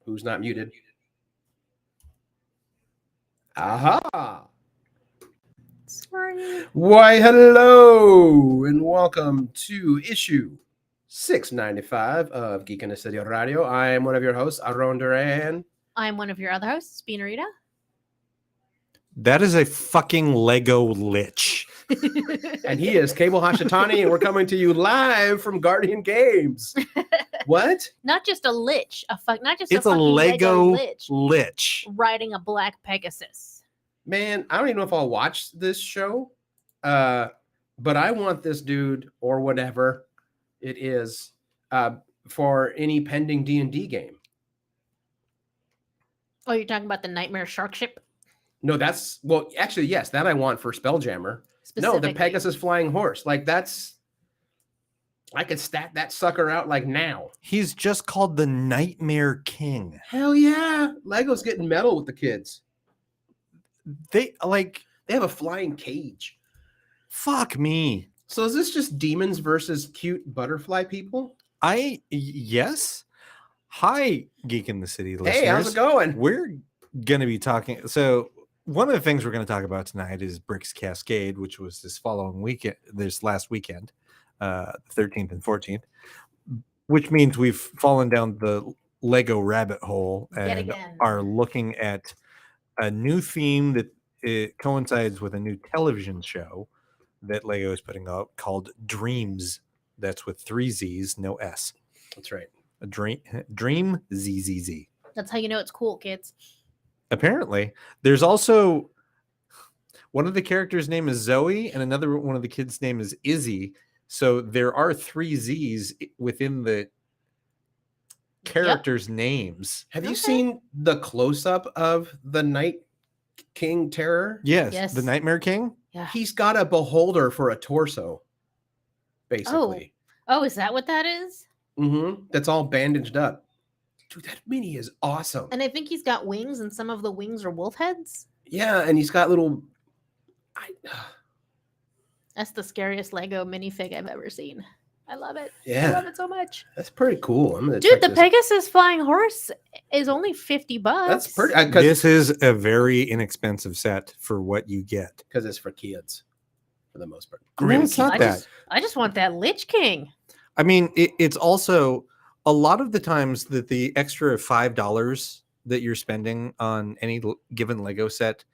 Who's not muted? Aha! Sorry. Why, hello, and welcome to issue 695 of Geek in the City Radio. I am one of your hosts, Aaron Duran. I'm one of your other hosts, Beanarita. That is a fucking Lego lich. And he is Kaebel Hashitani, and we're coming to you live from Guardian Games. What? Not just a lich, It's a fucking Lego lich lich. riding a black Pegasus. Man, I don't even know if I'll watch this show, but I want this dude or whatever it is for any pending D&D game. Oh, you're talking about the Nightmare Shark Ship? No, that's, well, actually, yes, that I want for Spelljammer. No, the Pegasus flying horse. Like, that's, I could stat that sucker out like now. He's just called the Nightmare King. Hell yeah. Lego's getting metal with the kids. They have a flying cage. Fuck me. So is this just demons versus cute butterfly people? Yes. Hi, Geek in the City listeners. Hey, how's it going? We're going to be talking. So one of the things we're going to talk about tonight is Bricks Cascade, which was this last weekend, 13th and 14th, which means we've fallen down the Lego rabbit hole and are looking at a new theme that it coincides with a new television show that Lego is putting out called Dreams. That's with 3 Z's, no S. That's right. A dream ZZZ. That's how you know it's cool, kids. Apparently, there's also one of the characters' name is Zoe, and another one of the kids' name is Izzy. So there are 3 Z's within the characters' names. Have you seen the close-up of the Night King Terror? Yes, the Nightmare King. Yeah. He's got a beholder for a torso, basically. Oh, is that what that is? Mm-hmm. That's all bandaged up. Dude, that mini is awesome. And I think he's got wings, and some of the wings are wolf heads. Yeah, and he's got little... That's the scariest Lego minifig I've ever seen. I love it. Yeah. I love it so much. That's pretty cool. I'm gonna Dude, the Pegasus flying horse is only $50. That's pretty... This is a very inexpensive set for what you get. Because it's for kids, for the most part. No, it's not that. I just want that Lich King. I mean, it's also... A lot of the times that the extra $5 that you're spending on any given Lego set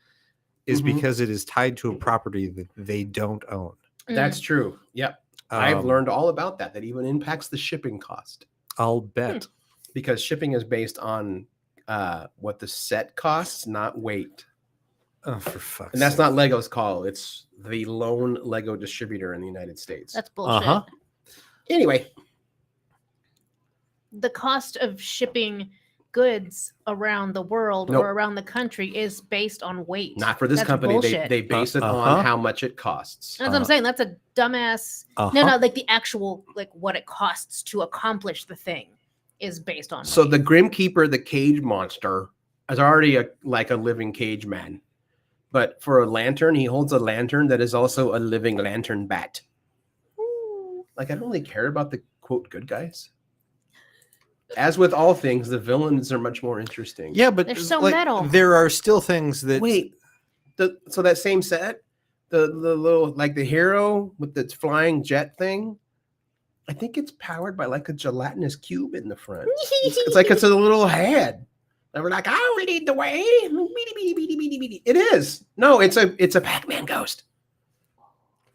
is because it is tied to a property that they don't own. That's true. Yep. I've learned all about that. That even impacts the shipping cost. I'll bet. Because shipping is based on what the set costs, not weight. Oh, for fuck's sake. And that's not Lego's call. It's the lone Lego distributor in the United States. That's bullshit. Anyway. The cost of shipping goods around the world or around the country is based on weight. Not for this company. They base it on how much it costs. That's what I'm saying. That's a dumbass. No, like the actual, like what it costs to accomplish the thing is based on So weight. the Grim Keeper, the cage monster, is already like a living cage man. But for a lantern, he holds a lantern that is also a living lantern bat. Ooh. Like, I don't really care about the, quote, good guys. As with all things, the villains are much more interesting. Yeah, but they're so metal. There are still things that... Wait, so that same set, the little, like the hero with the flying jet thing, I think it's powered by like a gelatinous cube in the front. It's like it's a little head. And we're like, I will lead the way. It is. No, it's a Pac-Man ghost.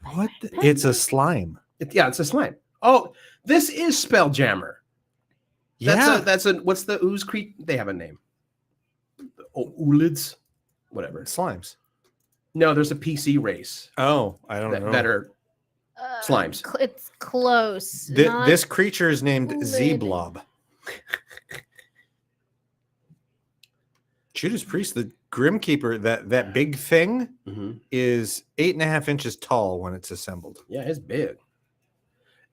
What? It's a slime. It's a slime. Oh, this is Spelljammer. That's a what's the ooze creek? They have a name. Oh, Oolids, whatever. Slimes. No, there's a PC race. Oh, I don't know. That are slimes. It's close. This creature is named Z-Blob. Judas Priest, the Grim Keeper, that big thing is 8.5 inches tall when it's assembled. Yeah, it's big.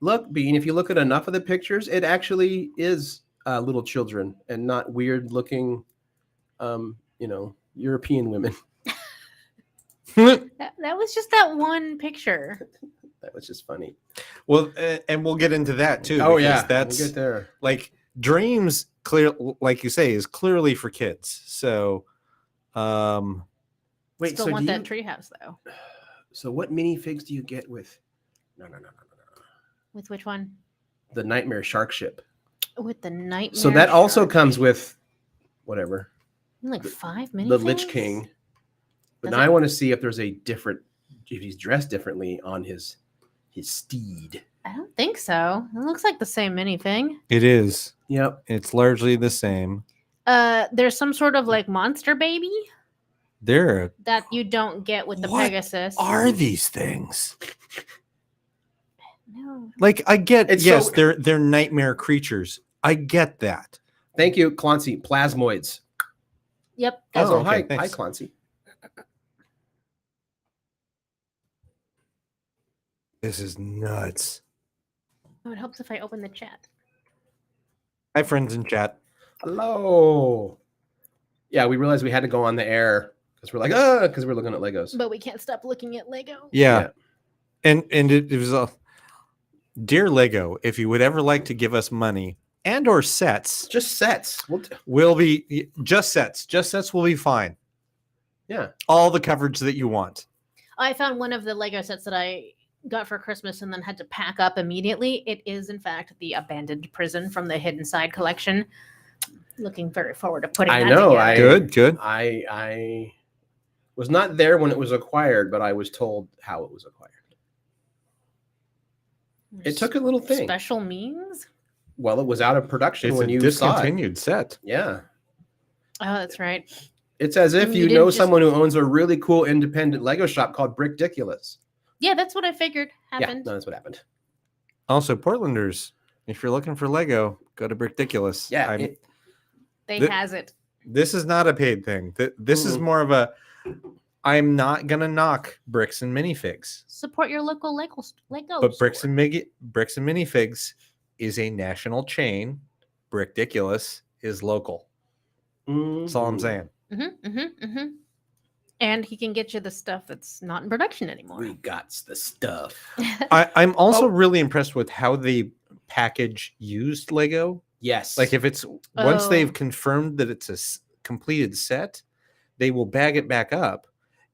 Look, Bean, if you look at enough of the pictures, it actually is little children and not weird looking, European women. That was just that one picture. That was just funny. Well, and we'll get into that too. Oh yeah, that's we'll get there. Like Dreams, clear, like you say, is clearly for kids. So, Wait, Still so want do that you? treehouse though. So what minifigs do you get with? No. With which one? The Nightmare Shark Ship. With the nightmare. So that also shark. comes with whatever Like 5 mini. the Lich King. But Does now it- I want to see if there's a different, if he's dressed differently on his steed. I don't think so. It looks like the same minifig. it is. Yep. It's largely the same. There's some sort of like monster baby There that you don't get with the What Pegasus. are these things? No. Like I get, It's yes, so- they're nightmare creatures. I get that. Thank you, Clancy. Plasmoids. Yep. Oh, Oh, okay, hi, thanks. Clancy. This is nuts. Oh, it helps if I open the chat. Hi, friends in chat. Hello. Yeah, we realized we had to go on the air because we're like, because we're looking at Legos. But we can't stop looking at Lego. Yeah. And it was a dear Lego, if you would ever like to give us money and or sets, Just sets. will be just sets. Just sets will be fine. Yeah. All the coverage that you want. I found one of the Lego sets that I got for Christmas and then had to pack up immediately. It is, in fact, the abandoned prison from the Hidden Side collection. Looking very forward to putting I that know, together. Good. I was not there when it was acquired, but I was told how it was acquired. It took a little thing. Special means? Well, it was out of production It's when a you saw it. discontinued set. Yeah. Oh, that's right. It's as if You you didn't know just- someone who owns a really cool independent Lego shop called Brickdiculous. Yeah, that's what I figured Yeah, happened. no, that's what happened. Also, Portlanders, if you're looking for Lego, go to Brickdiculous. Yeah, They Th- has it. This is not a paid thing. This is more of a. I'm not gonna knock bricks and minifigs, Support your local Lego but bricks store. and minifigs is a national chain. Brickdiculous is local. That's all I'm saying. And he can get you the stuff that's not in production anymore. We got the stuff. I'm also Oh. really impressed with how they package used Lego. Yes. Like if it's once Oh. they've confirmed that it's a completed set, they will bag it back up,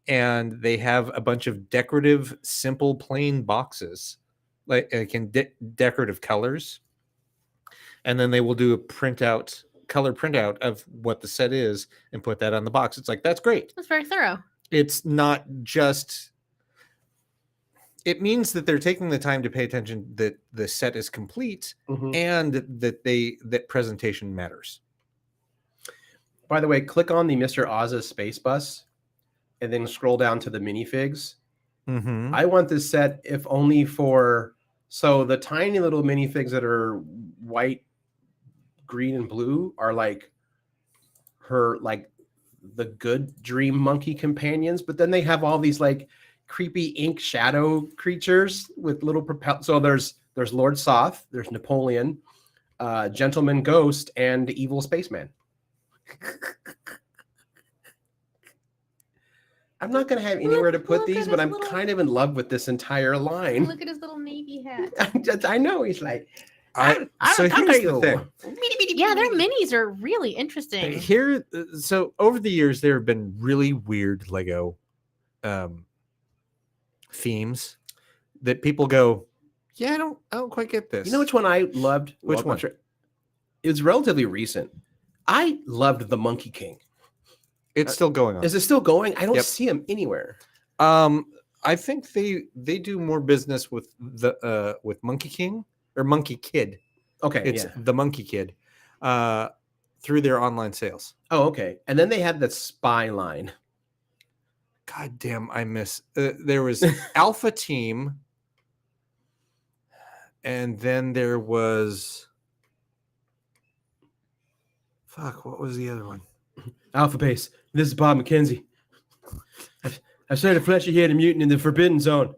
and they have a bunch of decorative, simple, plain boxes, like in decorative colors, and then they will do a color printout of what the set is and put that on the box. It's like that's great. That's very thorough. It's not just. It means that they're taking the time to pay attention that the set is complete Mhm. and that presentation matters. By the way, click on the Mr. Oz's space bus and then scroll down to the minifigs. Mm-hmm. I want this set if only for the tiny little minifigs that are white, green, and blue are like the good dream monkey companions, but then they have all these like creepy ink shadow creatures with little so there's Lord Soth, there's Napoleon, Gentleman Ghost, and Evil Spaceman. I'm not going to have anywhere to put look these, at but his I'm little- kind of in love with this entire line. Look at his little navy hat. I know he's like, So here's the thing. Yeah, their minis are really interesting. So over the years, there have been really weird Lego themes that people go, yeah, I don't quite get this. You know which one I loved? Which Well, one? It was relatively recent. I loved the Monkey King. It's still going on. Is it still going? I don't Yep. see him anywhere. I think they do more business with with Monkey King or Monkey Kid. Okay, It's yeah. the Monkey Kid through their online sales. Oh, okay. And then they had the spy line. God damn, I miss. There was Alpha Team, and then there was. Fuck, what was the other one? Alpha Base. This is Bob McKenzie. I've started Fletcher here to mutant in the Forbidden Zone.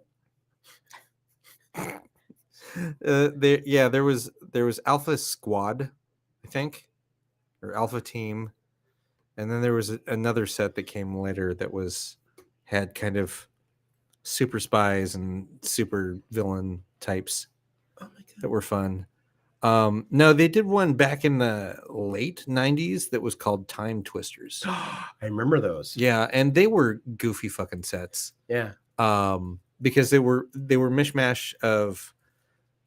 There was Alpha Squad, I think, or Alpha Team, and then there was another set that came later that had kind of super spies and super villain types Oh my god. that were fun. No, they did one back in the late 90s that was called Time Twisters. I remember those. Yeah, and they were goofy fucking sets. Yeah. Because they were mishmash of,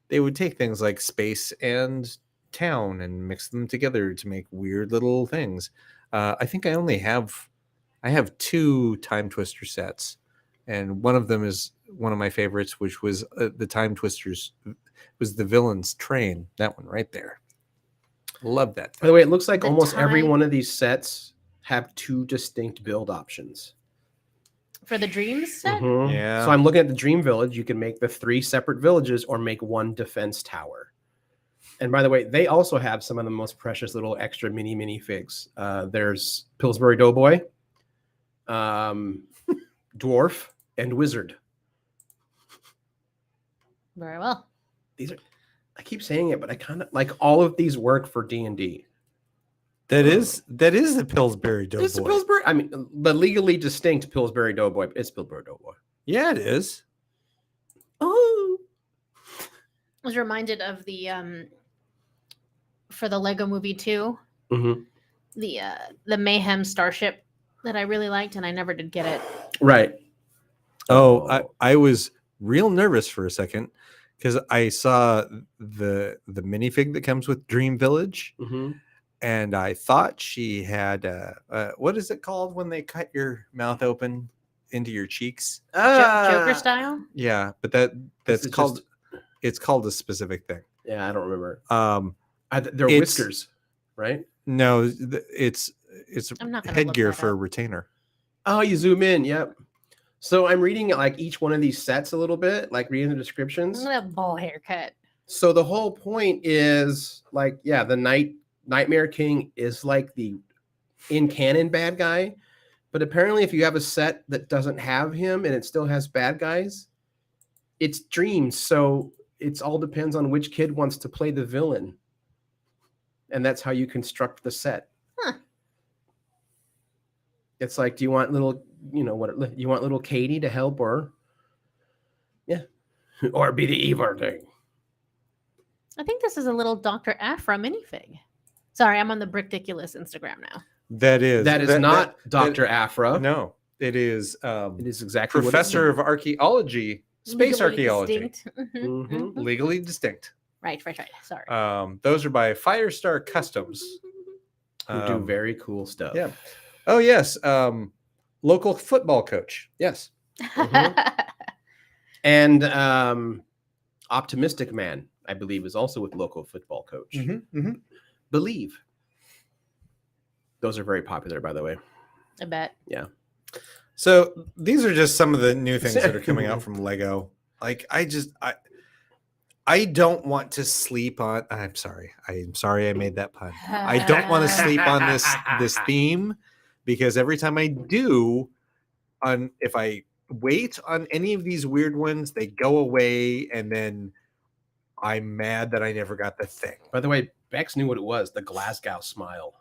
they would take things like space and town and mix them together to make weird little things. I think I have 2 Time Twister sets, and one of them is one of my favorites, which was the Time Twisters was the villain's train. That one right there. Love that By the way, it looks like The almost every time- one of these sets have 2 distinct build options. For the Dreams set? Mhm. Yeah. So I'm looking at the Dream Village. You can make the 3 separate villages or make 1 defense tower. And by the way, they also have some of the most precious little extra mini figs. There's Pillsbury Doughboy, Dwarf, and Wizard. Very well. These are, I keep saying it, but I kind of like all of these work for D&D. That is the Pillsbury It's the Doughboy. Pillsbury, I mean, the legally distinct Pillsbury Doughboy. It's Pillsbury Doughboy. Yeah, it is. Oh, I was reminded of the for the Lego Movie 2, Mhm. the Mayhem Starship that I really liked, and I never did get it. Right. I was real nervous for a second because I saw the minifig that comes with Dream Village, Mhm. and I thought she had what is it called when they cut your mouth open into your cheeks? Joker style? Yeah, but that's it called just- it's called a specific thing. Yeah, I don't remember. They're It's- whiskers, right? No, it's I'm not gonna look headgear that for a up. retainer. Oh, you zoom in. Yep. So I'm reading like each one of these sets a little bit, like reading the I'm descriptions. gonna have a ball haircut. So the whole point is like, yeah, the Nightmare King is like the in canon bad guy, but apparently if you have a set that doesn't have him and it still has bad guys, it's dreams. So it's all depends on which kid wants to play the villain, and that's how you construct the set. Huh. It's like, do you want little, you want little Katie to help, or yeah, or be the evil thing? I think this is a little Dr. Afra minifig. Sorry, I'm on the Brickdiculous Instagram now. That is Not Dr. Afra. No, it is It is exactly Professor of Archaeology, Space Legally Archaeology, distinct. Mhm, Mhm. mhm. legally distinct. Right. Sorry. Those are by Firestar Customs. who do very cool stuff. yeah. Oh yes, local football coach. Yes. And Optimistic Man, I believe, is also with local football coach. Believe. Those are very popular, by the way. I bet. So these are just some of the new things that are coming out from Lego. Like I don't want to sleep on. I'm sorry I made that pun. I don't want to sleep on this theme, because every time I do, if I wait on any of these weird ones, they go away, and then I'm mad that I never got the thing. By the way, Bex knew what it was, the Glasgow smile.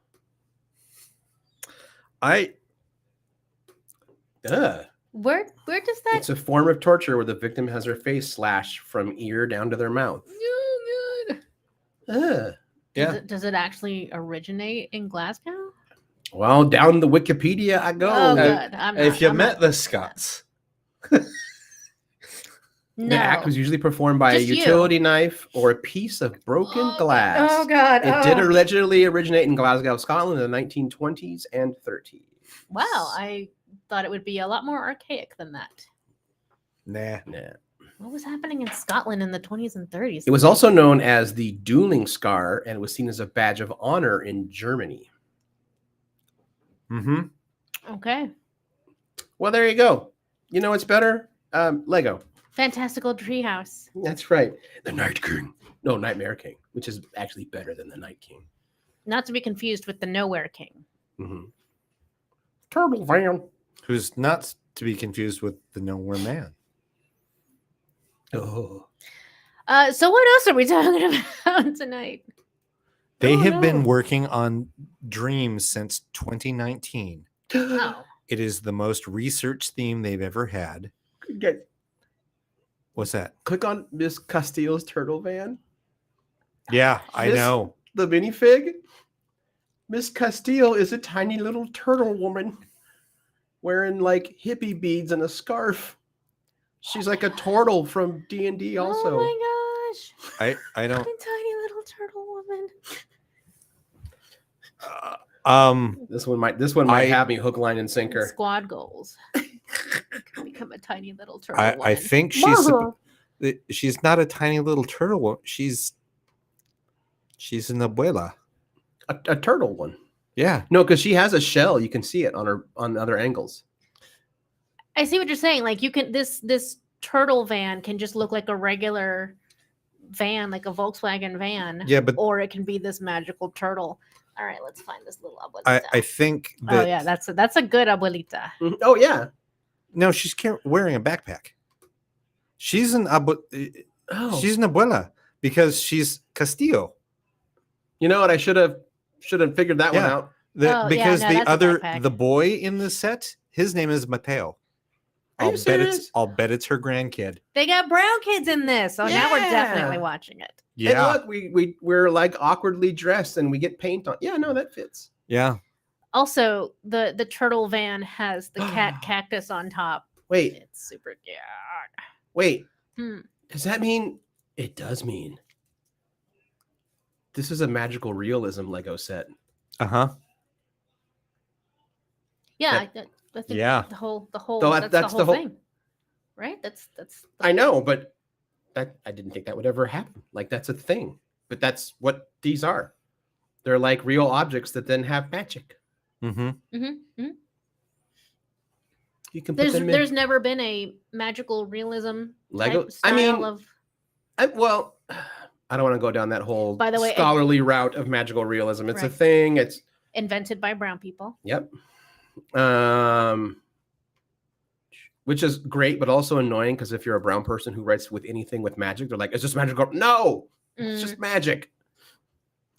Where does that? It's a form of torture where the victim has her face slashed from ear down to their mouth. Ugh. Yeah. Does it actually originate in Glasgow? Well, down the Wikipedia I go. Oh, Uh, good. I'm If not- you I'm met not- the Scots, no. The act was usually performed by Just a you. utility knife or a piece of broken glass. Oh God! It did allegedly originate in Glasgow, Scotland in the 1920s and 30s. Wow, I thought it would be a lot more archaic than that. nah. Yeah. What was happening in Scotland in the 20s and 30s? It was also known as the dueling scar and was seen as a badge of honor in Germany. Mm-hmm. Okay. Well, there you go. You know what's better? Lego. Fantastical Treehouse. That's right. The Night King. No, Nightmare King, which is actually better than the Night King. Not to be confused with the Nowhere King. Mm-hmm. Turtle Van. Who's not to be confused with the Nowhere Man. Oh. So what else are we talking about tonight? They Oh, have been no. working on Dreams since 2019. Oh, It is the most researched theme they've ever had. Get, What's that? click on Miss Castile's Turtle Van. Yeah, I This- know. The minifig. Miss Castile is a tiny little turtle woman wearing like hippie beads and a scarf. She's like a turtle from D&D also. Oh my gosh. I don't. A tiny little turtle woman. This This one might I- have me hook, line, and sinker. Squad goals. Become a tiny little turtle woman. I think she's not a tiny little turtle woman. She's an abuela. A turtle one. Yeah. No, because she has a shell. You can see it on other angles. I see what you're saying. Like you can this turtle van can just look like a regular van, like a Volkswagen van. Yeah, but Or it can be this magical turtle. All right, let's find this little abuelita. I think that. Oh yeah, that's a good abuelita. Oh yeah. No, she's wearing a backpack. She's an Oh. she's an abuela because she's Castillo. You know what? I should have figured that one Yeah. out. Because no, the that's a other backpack. the boy in the set, his name is Mateo. Are you serious? I'll bet it's her grandkid. They got brown kids in this, so now we're Yeah. definitely watching it. Yeah. And look, we're like awkwardly dressed and we get paint on. Yeah, no, that fits. Yeah. Also, the turtle van has the cat cactus on top. Wait, It's super cute. wait. Hmm. Does that mean? It does mean. This is a magical realism Lego set. Uh-huh. Yeah, I think Yeah. the whole That's that's, the the whole whole- thing, right? That's I know, but I didn't think that would ever happen. Like that's a thing. But that's what these are. They're like real objects that then have magic. Mm-hmm. You can put them in there's never been a magical realism Lego. type I style mean, of well, I don't want to go down that whole By the way, scholarly route of magical realism. It's a Right. thing. It's invented by brown people. Yep. Which is great, but also annoying because if you're a brown person who writes with anything with magic, they're like, it's just magical. No, it's Mm. just magic.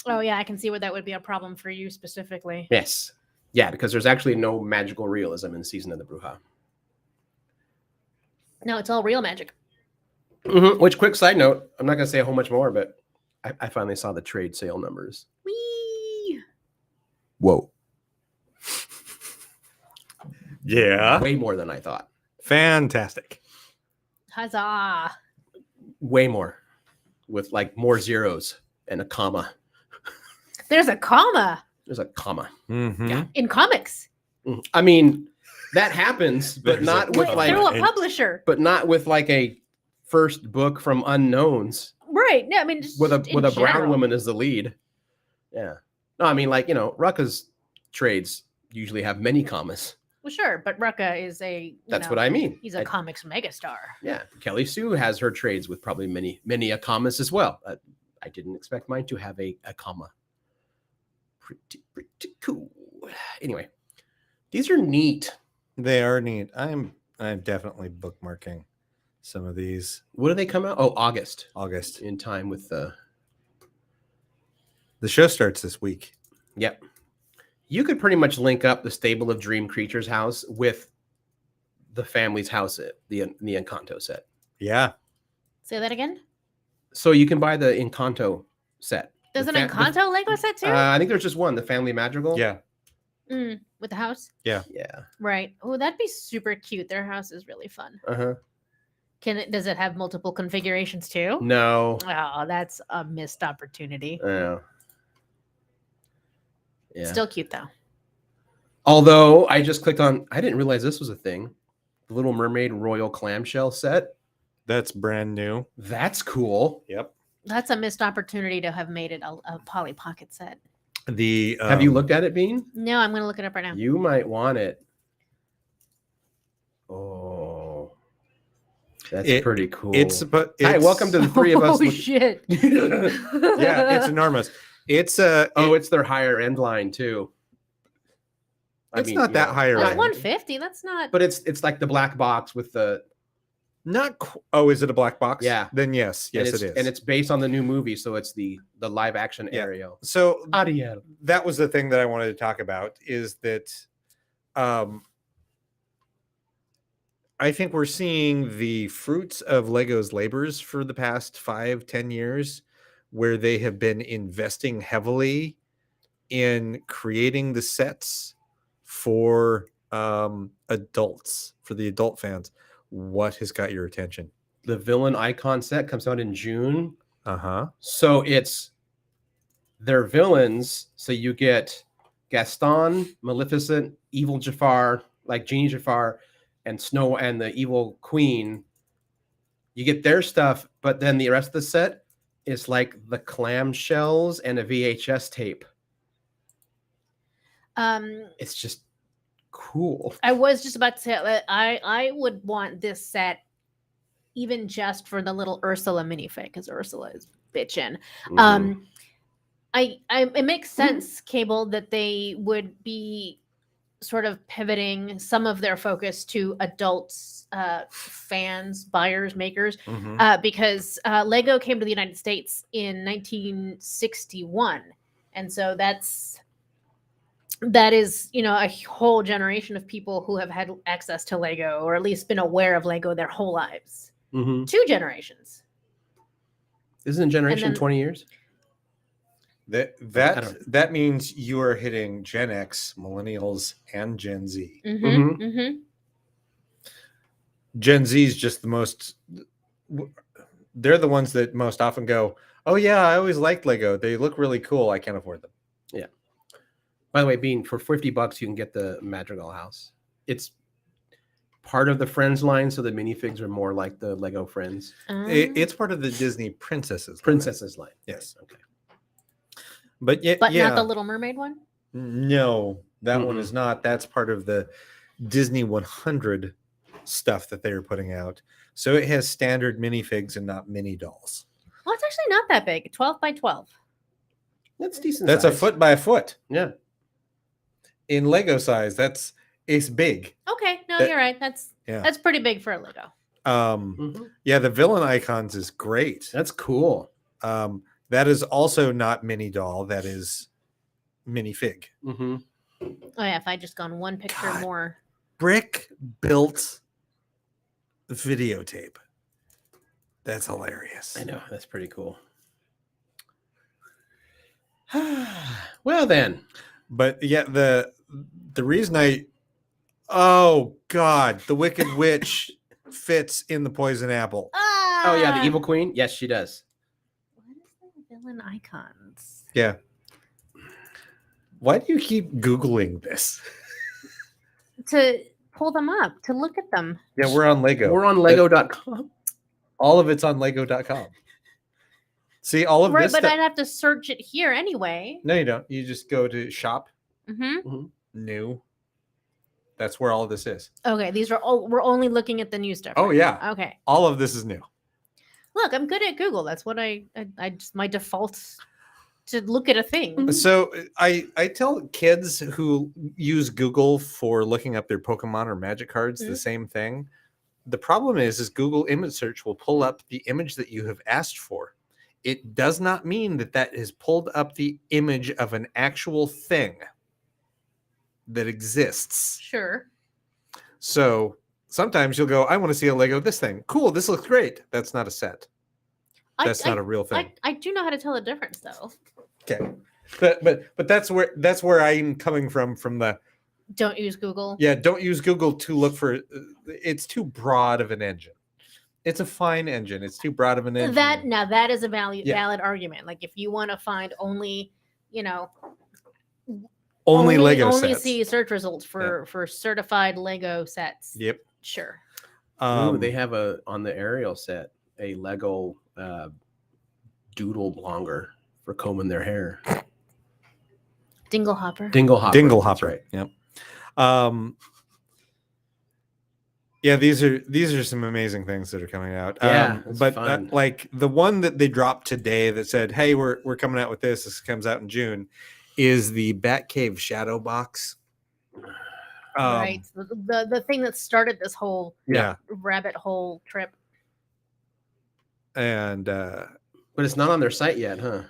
Oh yeah, I can see where that would be a problem for you specifically. Yes. Yeah, because there's actually no magical realism in Season of the Bruja. No, it's all real magic. Which, quick side note, I'm not going to say a whole much more, but I finally saw the trade sale numbers. Whee! Whoa. Yeah. Way more than I thought. Fantastic. Huzzah! Way more. With like more zeros and a comma. There's a comma There's a comma. Mm-hmm. Yeah. in comics. I mean, that happens, but There's not a with comma. like Through a and- publisher, but not with like a first book from unknowns right? No, I mean just with a in brown general. woman as the lead. Yeah. No, I mean like, Rucka's trades usually have many commas. Well, sure, but Rucka is a That's what I mean. he's a comics megastar. Yeah. Kelly Sue has her trades with probably many a commas as well. I didn't expect mine to have a comma. Pretty cool. Anyway, these are neat. They are neat. I'm definitely bookmarking some of these. What do they come out? Oh, August. August. In time with the show starts this week. Yep. You could pretty much link up the Stable of Dream Creatures house with the family's house, the Encanto set. Yeah. Say that again. So you can buy the Encanto set. There's The an Encanto Lego set too. I think there's just one, the Family Madrigal. Yeah. With the house, Yeah. right? Oh, that'd be super cute. Their house is really fun. Uh-huh. Does it have multiple configurations too? No. Oh, that's a missed opportunity. Yeah. Still cute though. Although I just clicked on, I didn't realize this was a thing. The Little Mermaid Royal Clamshell set. That's brand new. That's cool. Yep. That's a missed opportunity to have made it a Polly Pocket set. The Have you looked at it, Bean? No, I'm gonna look it up right now. You might want it. Oh, that's pretty cool. Hi, welcome to the three of us. Oh shit! Yeah, it's enormous. It's it's their higher end line too. It's not that higher That's end. 150. That's not. But it's like the black box with the is it a black box? Yeah. Then yes, and it it's- is. and it's based on the new movie, so it's the live action Yeah. Ariel. So Ariel. that was the thing that I wanted to talk about is that I think we're seeing the fruits of Lego's labors for the past 5-10 years where they have been investing heavily in creating the sets for adults, for the adult fans. What has got your attention? The villain icon set comes out in June. Uh-huh. So it's their villains. So you get Gaston, Maleficent, Evil Jafar, like Genie Jafar, and Snow and the Evil Queen. You get their stuff, but then the rest of the set is like the clamshells and a VHS tape. It's just cool. I was just about to say that I would want this set even just for the little Ursula minifig, because Ursula is bitchin'. Mhm. It makes sense, Kaebel, that they would be sort of pivoting some of their focus to adults, fans, buyers, makers, because Lego came to the United States in 1961, and so that is, you know, a whole generation of people who have had access to Lego, or at least been aware of Lego their whole lives. Mhm. 2 generations. Isn't generation then- 20 years? That means you are hitting Gen X, millennials, and Gen Z. Gen Z is just the most. They're the ones that most often go, "Oh yeah, I always liked Lego. They look really cool. I can't afford them." Yeah. By the way, Bean, for $50, you can get the Madrigal house. It's part of the Friends line, so the minifigs are more like the Lego Friends. It's part of the Disney princesses. Princesses line. Yes. Okay. But yeah, But not the Little Mermaid one? No, that one Mm-mm. is not. That's part of the Disney 100 stuff that they're putting out. So it has standard minifigs and not mini dolls. Well, it's actually not that big. 12 by 12. That's decent. That's size. a foot by a foot. Yeah. In Lego size, it's big. Okay, no, That- you're right. That's pretty big for a Lego. Mhm. Yeah, the villain icons is great. That's cool. That is also not mini doll. That is minifig. Mm-hmm. Oh yeah, if I just gone one picture God. more. Brick built videotape. That's hilarious. I know. That's pretty cool. Well, then. But yeah, the reason oh God, the Wicked Witch fits in the poison apple. Oh, yeah. The Evil Queen. Yes, she does. What is the villain icons? Yeah. Why do you keep Googling this? To pull them up, to look at them. Yeah, we're on Lego. We're on Lego.com. All of it's on Lego.com. See, all of Right, this but stuff. I'd have to search it here anyway. No, you don't. You just go to shop, Mm-hmm. new. That's where all of this is. Okay, these are all. We're only looking at the new stuff. Oh, right yeah. now. Okay. All of this is new. Look, I'm good at Google. That's what I just my default to look at a thing. So I tell kids who use Google for looking up their Pokemon or Magic cards the same thing. The problem is Google image search will pull up the image that you have asked for. It does not mean that has pulled up the image of an actual thing that exists. Sure. So sometimes you'll go, I want to see a Lego this thing. Cool, this looks great. That's not a set. That's not a real thing. I do know how to tell the difference though. Okay. But that's where I'm coming from the Don't use Google. yeah, don't use Google to look for it's too broad of an engine. It's a fine engine. It's too broad of an engine. That is a valid Yeah. argument. Like if you want to find only, only Lego only sets. see search results for certified Lego sets. Yep. Sure. Ooh, they have on the aerial set a Lego doodle blonger for combing their hair. Dinglehopper. Dinglehopper. That's right. right. Yep. Yeah, these are some amazing things that are coming out. Yeah, it's but fun. like the one that they dropped today that said, "Hey, we're coming out with this. This comes out in June," is the Batcave Shadow Box. Right. The thing that started this whole Yeah. rabbit hole trip. And But it's not on their site yet, huh?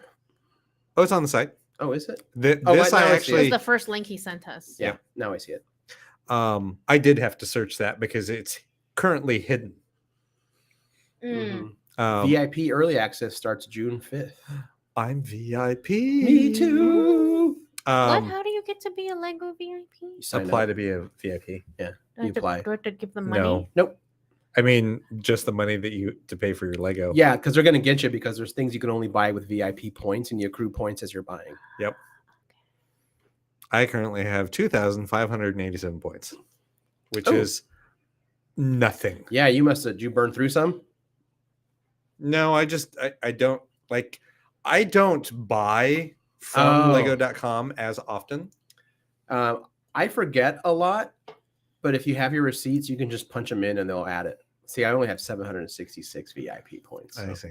oh, it's on the site. Oh, is it? This Oh, I now I see it. It was actually the first link he sent us. Yeah. Now I see it. I did have to search that because it's currently hidden. Mm. VIP early access starts June 5th. I'm VIP. Me too. What? How do you get to be a Lego VIP? You sign Apply up. to be a VIP. Yeah, Do I you have to- apply. do I have to give them money? No. Nope. I mean, just the money that you to pay for your Lego. Yeah, because they're going to get you because there's things you can only buy with VIP points and you accrue points as you're buying. Yep. I currently have 2,587 points, which is nothing. Yeah, you must have. Did you burn through some? No, I don't like, I don't buy from Lego.com as often. I forget a lot, but if you have your receipts, you can just punch them in and they'll add it. See, I only have 766 VIP points. I so- see.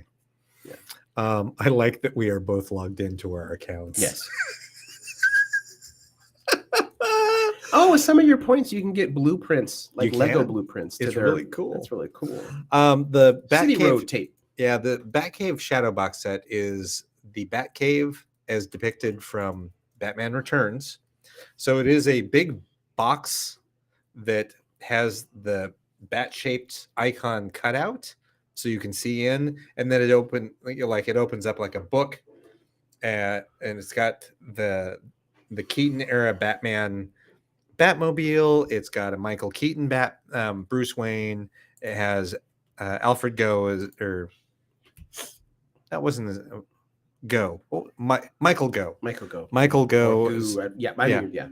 Yeah. I like that we are both logged into our accounts. Yes. Oh, with some of your points, you can get blueprints, like You Lego can? blueprints. It's really cool. That's really cool. The City Batcave, Road tape. yeah, the Batcave Shadow Box set is the Batcave as depicted from Batman Returns. So it is a big box that has the bat-shaped icon cut out, so you can see in, and then it opens up like a book, and it's got the Keaton era Batman Batmobile. It's got a Michael Keaton Bruce Wayne. It has Alfred Go that wasn't his, Go. Michael Go. Michael Go. Michael Go Or is, Goo, yeah, yeah.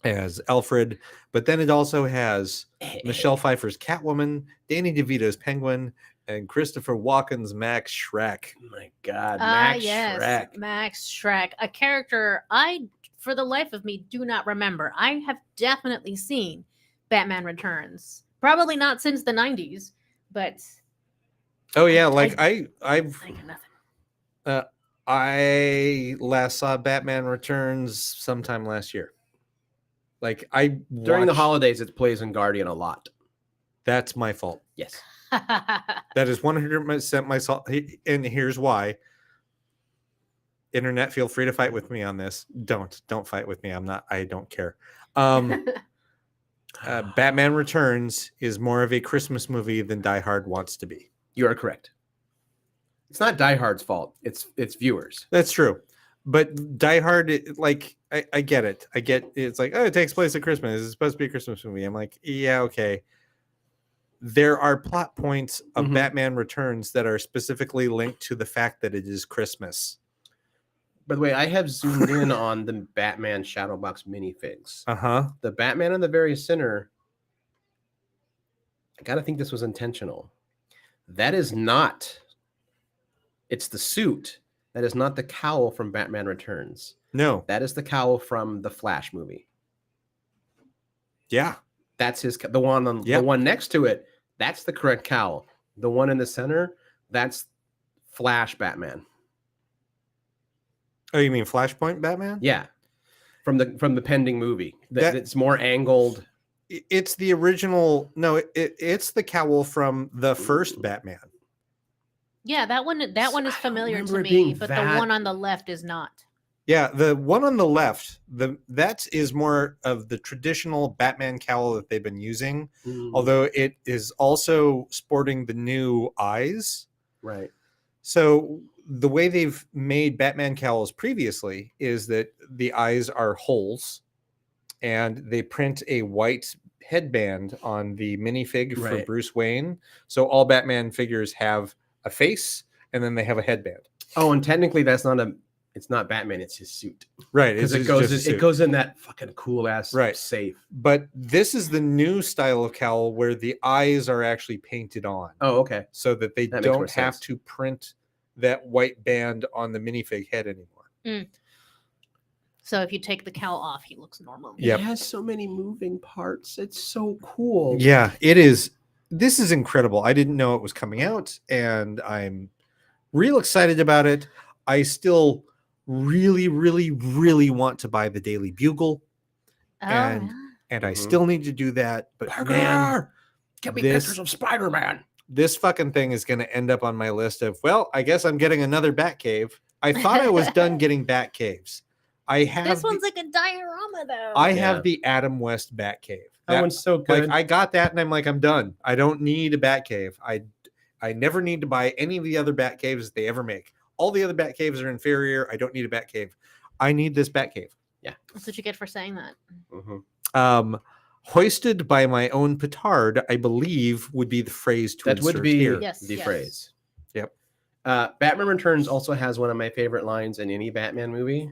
as Alfred, but then it also has Michelle Pfeiffer's Catwoman, Danny DeVito's Penguin, and Christopher Walken's Max Shrek. Oh my God, Max yes, Shrek. Max Shrek, a character I, for the life of me, do not remember. I have definitely seen Batman Returns, probably not since the '90s, but Oh yeah, like I've I got nothing. I last saw Batman Returns sometime last year. Like During the holidays, it plays in Guardian a lot. That's my fault. Yes. That is 100% my fault. And here's why. Internet, feel free to fight with me on this. Don't fight with me. I don't care. Batman Returns is more of a Christmas movie than Die Hard wants to be. You are correct. It's not Die Hard's fault. It's viewers. That's true. But Die Hard, I get it. I get it's like, oh, it takes place at Christmas. It's supposed to be a Christmas movie. I'm like, yeah, okay. There are plot points of Batman Returns that are specifically linked to the fact that it is Christmas. By the way, I have zoomed in on the Batman Shadowbox minifigs. The Batman in the very center, I gotta think this was intentional. That is not. It's the suit. That is not the cowl from Batman Returns. No. That is the cowl from the Flash movie. Yeah. That's the one on the one next to it. That's the correct cowl. The one in the center, that's Flash Batman. Oh, you mean Flashpoint Batman? Yeah. From the pending movie. It's more angled. It's the original. No, it's the cowl from the first Batman. Yeah, that one is familiar to remember it me, being but that- the one on the left is not. Yeah, the one on the left, that is more of the traditional Batman cowl that they've been using, although it is also sporting the new eyes. Right. So the way they've made Batman cowls previously is that the eyes are holes, and they print a white headband on the minifig for Bruce Wayne. So all Batman figures have a face, and then they have a headband. Oh, and technically it's not Batman, it's his suit. Right. Because it goes in that fucking cool ass safe. But this is the new style of cowl where the eyes are actually painted on. Oh, okay. So that they That makes more don't have sense. to print that white band on the minifig head anymore. So if you take the cowl off, he looks normal. Yep. It has so many moving parts. It's so cool. Yeah, it is. This is incredible. I didn't know it was coming out, and I'm real excited about it. I still really, really, really want to buy the Daily Bugle, and I still need to do that. But man, get me pictures of Spider-Man. This fucking thing is going to end up on my list of, well, I guess I'm getting another Batcave. I thought I was done getting Batcaves. I have this one's like a diorama, though. I have the Adam West Batcave. That one's so good. Like, I got that, and I'm like, I'm done. I don't need a Batcave. I I never need to buy any of the other bat caves they ever make. All the other bat caves are inferior. I don't need a bat cave. I need this bat cave. That's what you get for saying that. Mhm. Hoisted by my own petard, I believe would be the phrase to That insert would be here. Yes, the yes. phrase. Yep. Batman Returns also has one of my favorite lines in any Batman movie.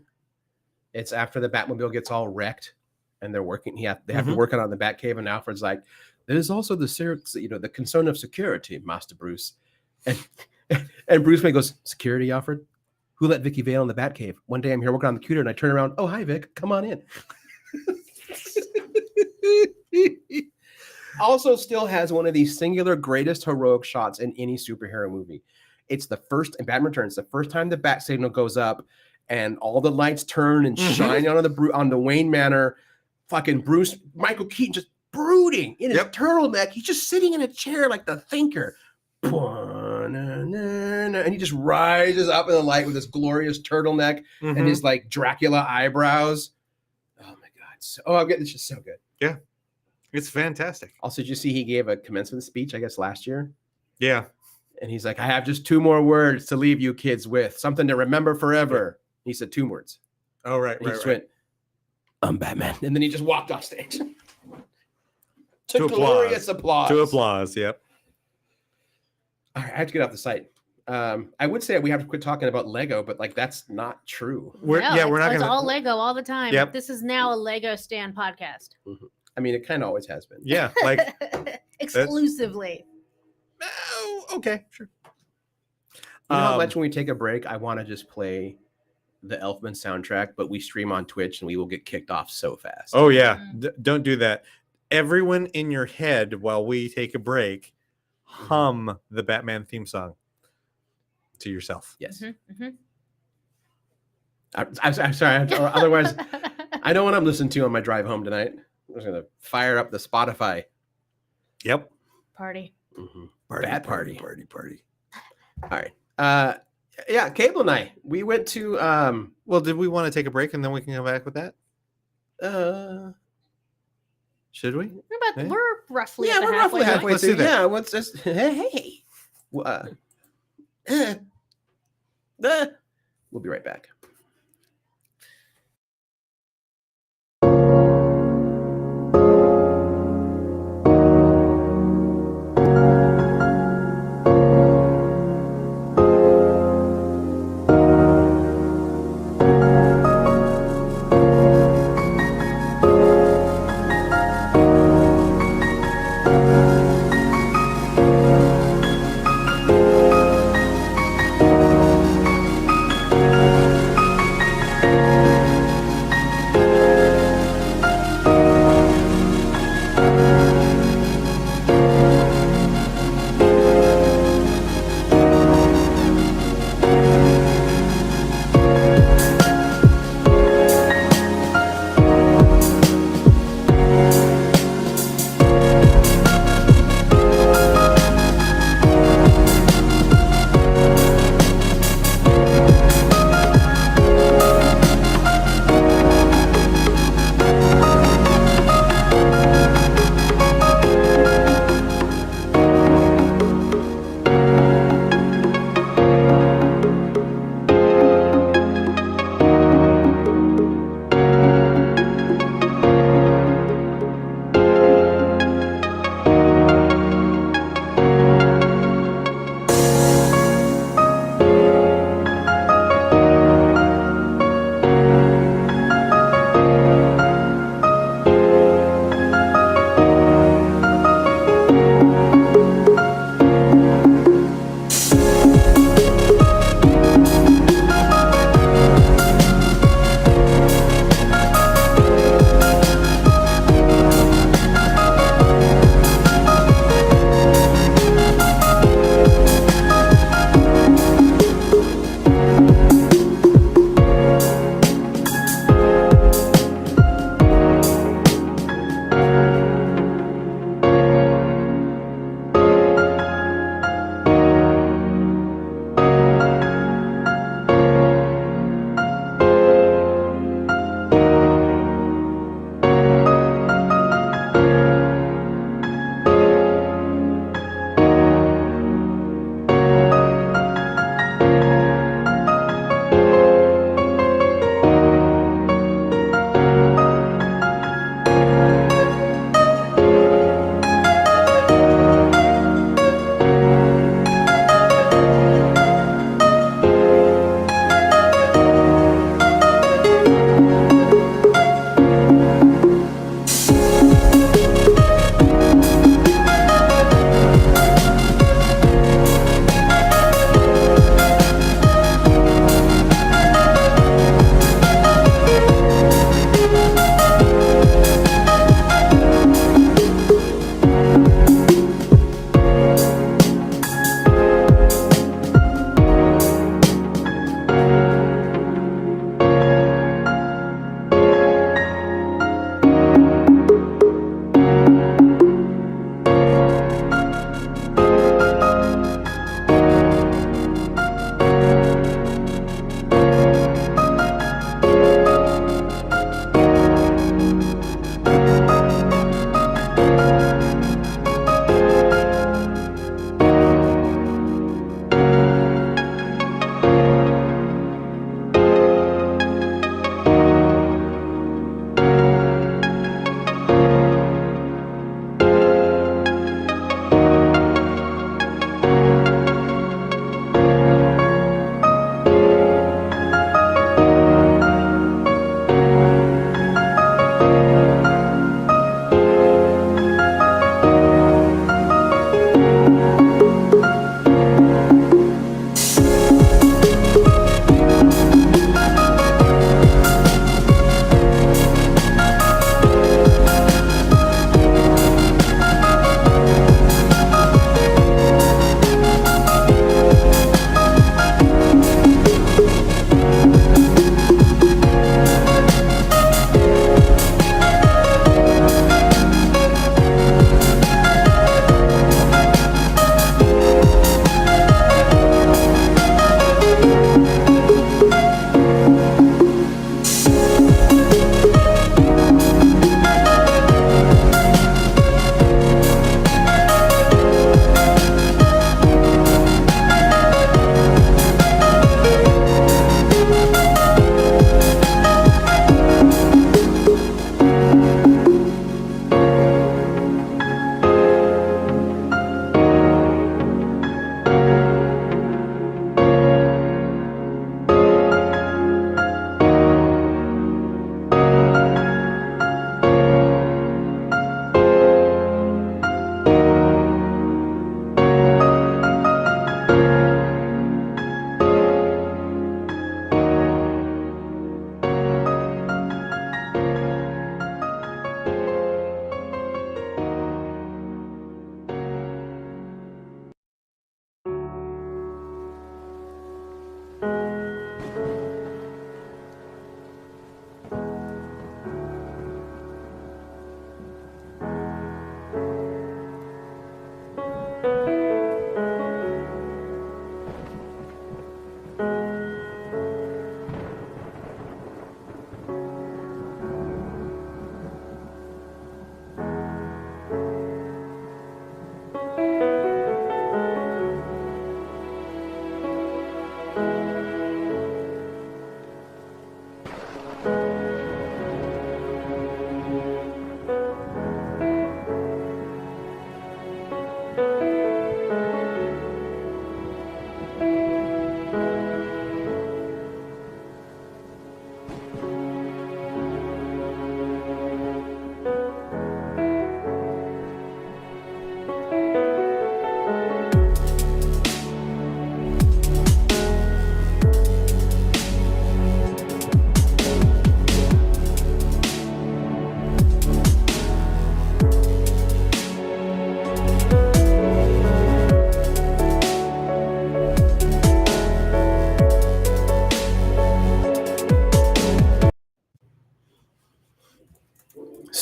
It's after the Batmobile gets all wrecked, and they're working. They have to work on the Batcave, and Alfred's like, "There's also the concern of security, Master Bruce," and Bruce Wayne goes, "Security, Alfred? Who let Vicky Vale in the Batcave? One day I'm here working on the computer, and I turn around. Oh, hi, Vic. Come on in." Also, still has one of the singular greatest heroic shots in any superhero movie. It's the first in Batman Returns, the first time the bat signal goes up, and all the lights turn and shine on the Wayne Manor. Fucking Michael Keaton just brooding in his turtleneck. He's just sitting in a chair like the thinker. And he just rises up in the light with his glorious turtleneck and his like Dracula eyebrows. Oh my god! It's just so good. Yeah, it's fantastic. Also, did you see he gave a commencement speech? I guess last year. Yeah, and he's like, "I have just 2 more words to leave you kids with, something to remember forever." He said 2 words. Oh right, He just went, "I'm Batman," and then he just walked off stage. To glorious applause. To applause. Yep. All right, I have to get off the site. I would say we have to quit talking about Lego, but like that's not true. We're not It's gonna. all Lego all the time. Yep. This is now a Lego stand podcast. I mean, it kind of always has been. Yeah, like Exclusively. Oh, okay, sure. You know how much when we take a break, I want to just play the Elfman soundtrack, but we stream on Twitch and we will get kicked off so fast. Oh yeah, don't do that. Everyone in your head while we take a break, hum the Batman theme song to yourself. Yes. Mm-hmm. I'm sorry. Otherwise, I know what I'm listening to on my drive home tonight. I'm just gonna fire up the Spotify. Yep. Party. Bat party. All right. Yeah, Kaebel and I, we went to Well, did we want to take a break and then we can come back with that? Should we? We're roughly yeah, at the we're roughly halfway Let's do through. that. Yeah, what's this? Hey. We'll be right back.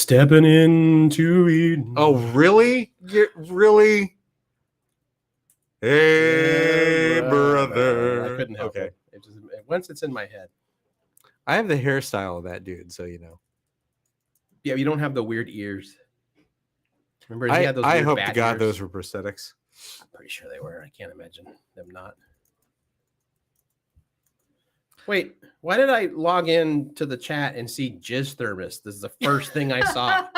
Stepping into Eden. Oh, really? Really? Hey, Yeah, brother. I couldn't help Okay. it. Once it's in my head. I have the hairstyle of that dude, so you know. Yeah, you don't have the weird ears. Remember, he had those I weird hope to bat God ears? those were prosthetics. I'm pretty sure they were. I can't imagine them not. Wait, why did I log in to the chat and see jizz thermos? This is the first thing I saw.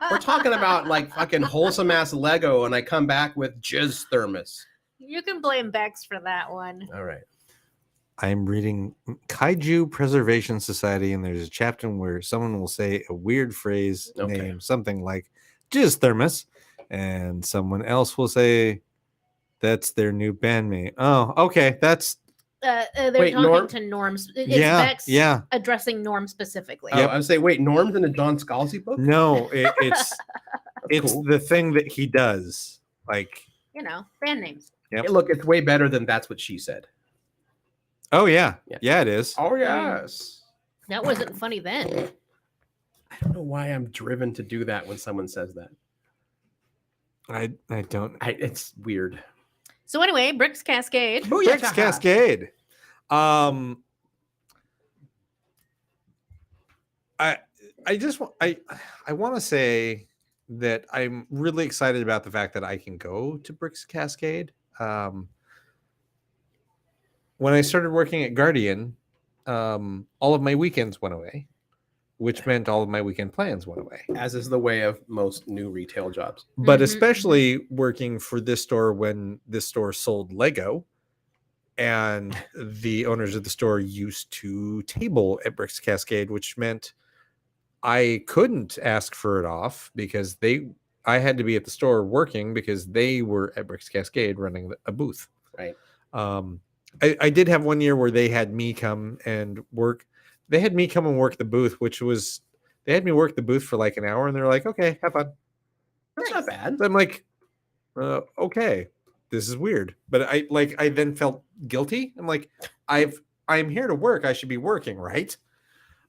We're talking about like fucking wholesome ass Lego, and I come back with jizz thermos. You can blame Bex for that one. All right. I'm reading Kaiju Preservation Society, and there's a chapter where someone will say a weird phrase name, something like jizz thermos, and someone else will say that's their new bandmate. Oh, okay. That's They're Wait, talking Norm? to Norms. It's Yeah, Bex yeah. addressing Norm specifically. Oh, I would say, wait, Norm's in a Don Scalzi book? no, it's That's cool. the thing that he does. Like, You know, band names. yep. Hey, look, it's way better than that's what she said. Oh yeah, Yeah. yeah, it is. Oh, yes. That wasn't funny then. I don't know why I'm driven to do that when someone says that. I don't. It's weird. So anyway, Bricks Cascade. Bricks Cascade. I want to say that I'm really excited about the fact that I can go to Bricks Cascade. When I started working at Guardian, all of my weekends went away, which meant all of my weekend plans went away. As is the way of most new retail jobs. But Mhm, especially working for this store when this store sold Lego, and the owners of the store used to table at Bricks Cascade, which meant I couldn't ask for it off because I had to be at the store working because they were at Bricks Cascade running a booth. Right. I did have one year where they had me come and work. They had me come and work the booth, they had me work the booth for like an hour, and they're like, "Okay, have fun." That's not bad. So I'm like, "Okay, this is weird," but I then felt guilty. I'm like, I'm here to work. I should be working, right?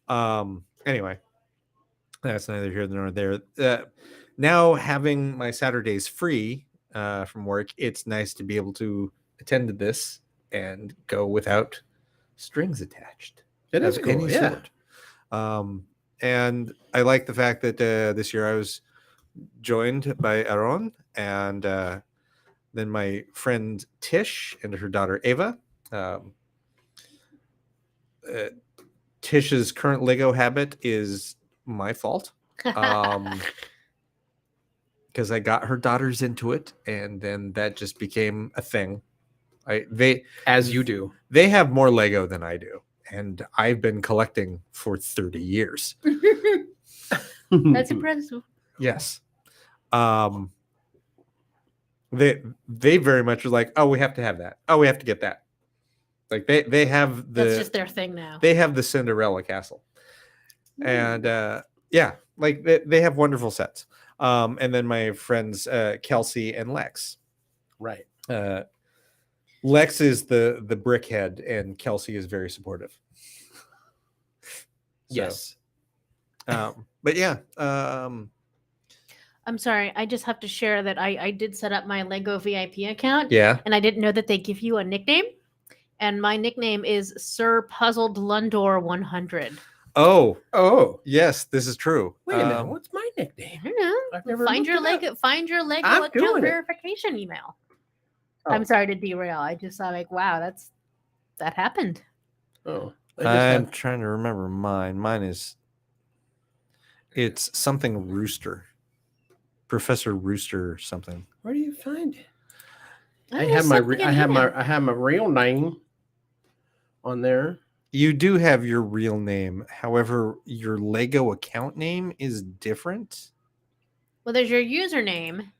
Anyway, that's neither here nor there. Now having my Saturdays free from work, it's nice to be able to attend to this and go without strings attached. It is of cool, any yeah. sort. And I like the fact that this year I was joined by Aaron and then my friend Tish and her daughter Ava. Tish's current Lego habit is my fault. Because I got her daughters into it, and then that just became a thing. As you do. They have more Lego than I do, and I've been collecting for 30 years. That's impressive. Yes. They very much are like, oh, we have to have that. Oh, we have to get that. Like they have That's just their thing now. They have the Cinderella castle. And yeah, like they have wonderful sets. And then my friends Kelsey and Lex. Right. Lex is the brickhead, and Kelsey is very supportive. Yes. But yeah. I'm sorry. I just have to share that I did set up my Lego VIP account. Yeah. And I didn't know that they give you a nickname. And my nickname is Sir Puzzled Lundor 100. Oh, yes, this is true. Wait a minute. What's my nickname? I don't know. I've never Find looked your it up. Lego. Find your Lego I'm account doing it. verification email. Oh. I'm sorry to derail. I just thought like, wow, that happened. Oh. I'm trying to remember mine. It's something Rooster. Professor Rooster or something. Where do you find it? Oh, I there's have my something in I have email. my I have my real name on there. You do have your real name. However, your Lego account name is different. Well, there's your username,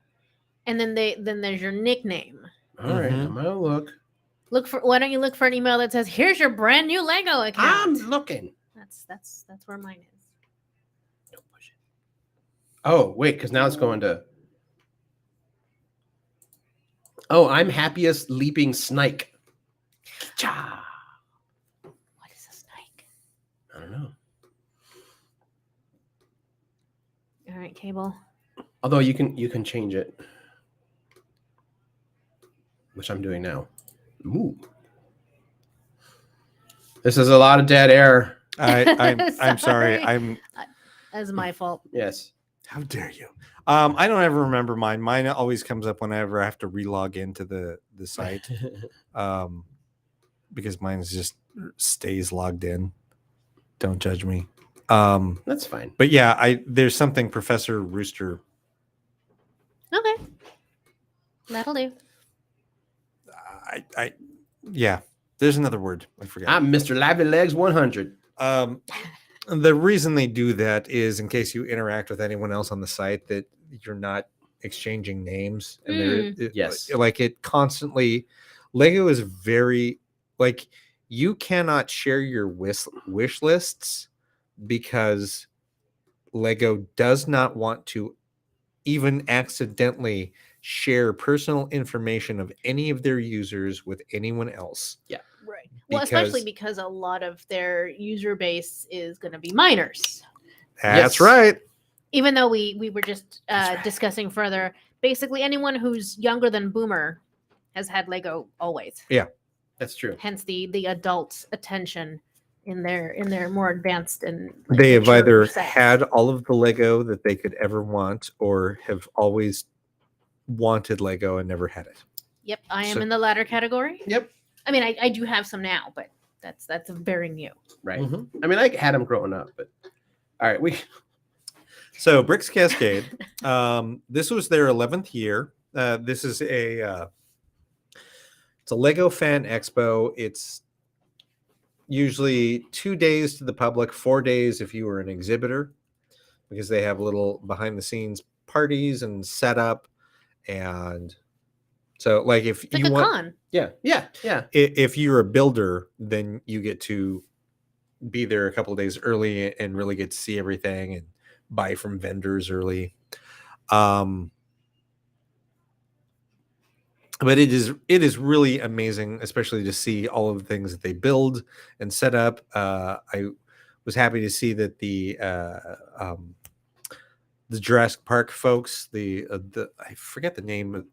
and then there's your nickname. All right, Mhm. I'm gonna look. Why don't you look for an email that says, "Here's your brand new Lego I'm account." looking. That's where mine is. Don't push it. Oh, wait, because now it's going to. Oh, I'm happiest leaping snake. Cha. What is a snake? I don't know. Kaebel. Although you can change it, which I'm doing now. Ooh. This is a lot of dead air. I'm sorry. That's my fault. Yes. How dare you? I don't ever remember mine. Mine always comes up whenever I have to relog into the site. Because mine just stays logged in. Don't judge me. That's fine. But yeah, there's something Professor Rooster. Okay. That'll do. Yeah. There's another word. I forgot. I'm Mr. Lively Legs 100. The reason they do that is in case you interact with anyone else on the site that you're not exchanging names. And Yes. like it constantly, Lego is very like you cannot share your wish lists because Lego does not want to even accidentally share personal information of any of their users with anyone else. Yeah. Right. Well, especially Because- because a lot of their user base is going to be minors. That's Yes. right. Even though we were just That's right. discussing further, basically anyone who's younger than Boomer has had Lego always. That's true. Hence the adult attention in their more advanced and They have mature either sets. had all of the Lego that they could ever want or have always wanted Lego and never had it. Yep, I am So- in the latter category. Yep. I mean, I do have some now, but that's very new. Right. Mhm. I mean, I had them growing up, but all right. So Bricks Cascade, this was their 11th year. This is it's a Lego Fan Expo. It's usually 2 days to the public, 4 days if you were an exhibitor, because they have little behind the scenes parties and setup. And so like if It's like you a want, con. Yeah. if you're a builder, then you get to be there a couple of days early and really get to see everything and buy from vendors early. But it is really amazing, especially to see all of the things that they build and set up. I was happy to see that the Jurassic Park folks, the I forget the name.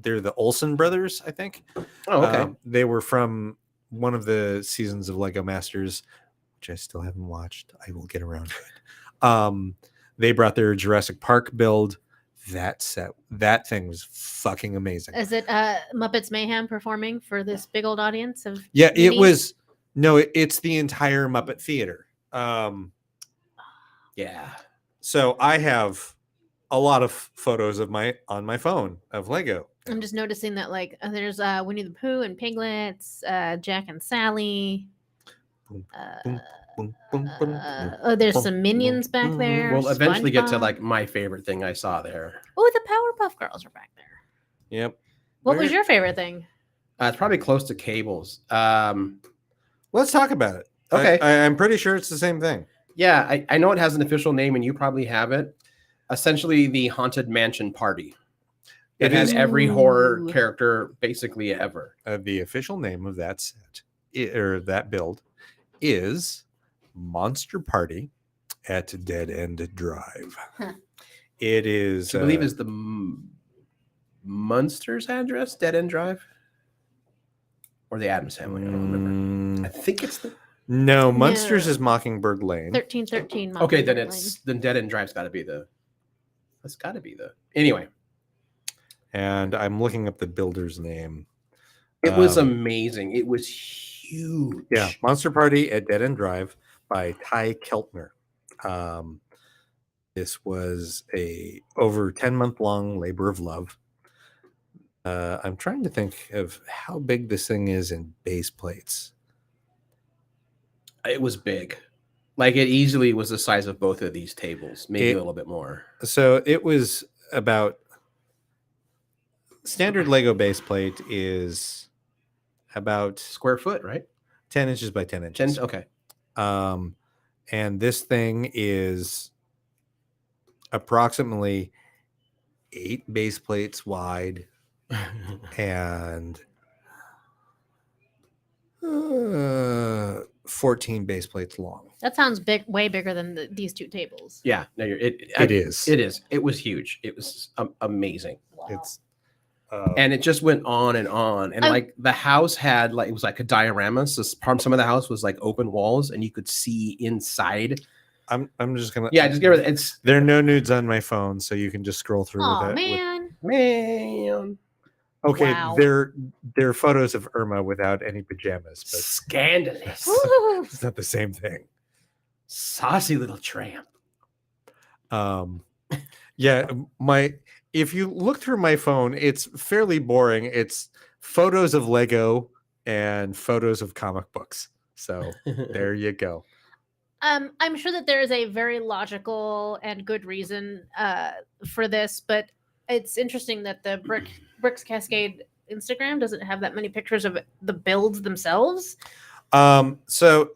They're the Olsen brothers, I think. Oh, okay. They were from one of the seasons of Lego Masters, which I still haven't watched. I will get around to it. They brought their Jurassic Park build. That thing was fucking amazing. Is it Muppets Mayhem performing for this big old audience of? Yeah, it minis? was. No, it's the entire Muppet Theater. Yeah. So I have a lot of photos on my phone of Lego. I'm just noticing that like there's Winnie the Pooh and Piglets, Jack and Sally. Boom, Uh, boom, boom, boom, boom, oh, there's boom, some minions boom, back boom. there. We'll eventually get to SpongeBob. like my favorite thing I saw there. Oh, the Powerpuff Girls are back there. Yep. What was Where- your favorite thing? It's probably close to Cables. Let's talk about it. Okay. I'm pretty sure it's the same thing. Yeah, I know it has an official name, and you probably have it. Essentially, the Haunted Mansion Party. It It has is- every horror Ooh. character basically ever. The official name of that set or that build is Monster Party at Dead End Drive. Huh. It is. I believe is the Munsters address, Dead End Drive, or the Addams Family. I don't remember. I think it's the. No, Munsters No. is Mockingbird Lane. 1313. Okay, then Mockingbird then Dead End Drive's got to be the. That's got to be the. Anyway, And I'm looking up the builder's name. it was Um, amazing. It was huge. Yeah, Monster Party at Dead End Drive by Ty Keltner. This was a over 10-month long labor of love. I'm trying to think of how big this thing is in base plates. It was big. Like it easily was the size of both of these tables, maybe It- a little bit more. So it was about standard Lego base plate is about Square foot, right? 10 inches by 10 inches. Okay. And this thing is approximately 8 base plates wide and 14 base plates long. That sounds big, way bigger than these two tables. Yeah, no, It is. It is. It was huge. It was amazing. Wow. It's And it just went on and on. And like the house had like, it was like a diorama. So some of the house was like open walls and you could see inside. I'm just gonna Just give it. It's there are no nudes on my phone, so you can just scroll through Oh with it. man. man Okay, Wow. they're photos of Irma without any pajamas, but scandalous. Woo. it's not the same thing. Saucy little tramp. Yeah, if you look through my phone, it's fairly boring. It's photos of Lego and photos of comic books. So there you go. I'm sure that there is a very logical and good reason for this, but it's interesting that the Bricks Cascade Instagram doesn't have that many pictures of the builds themselves. So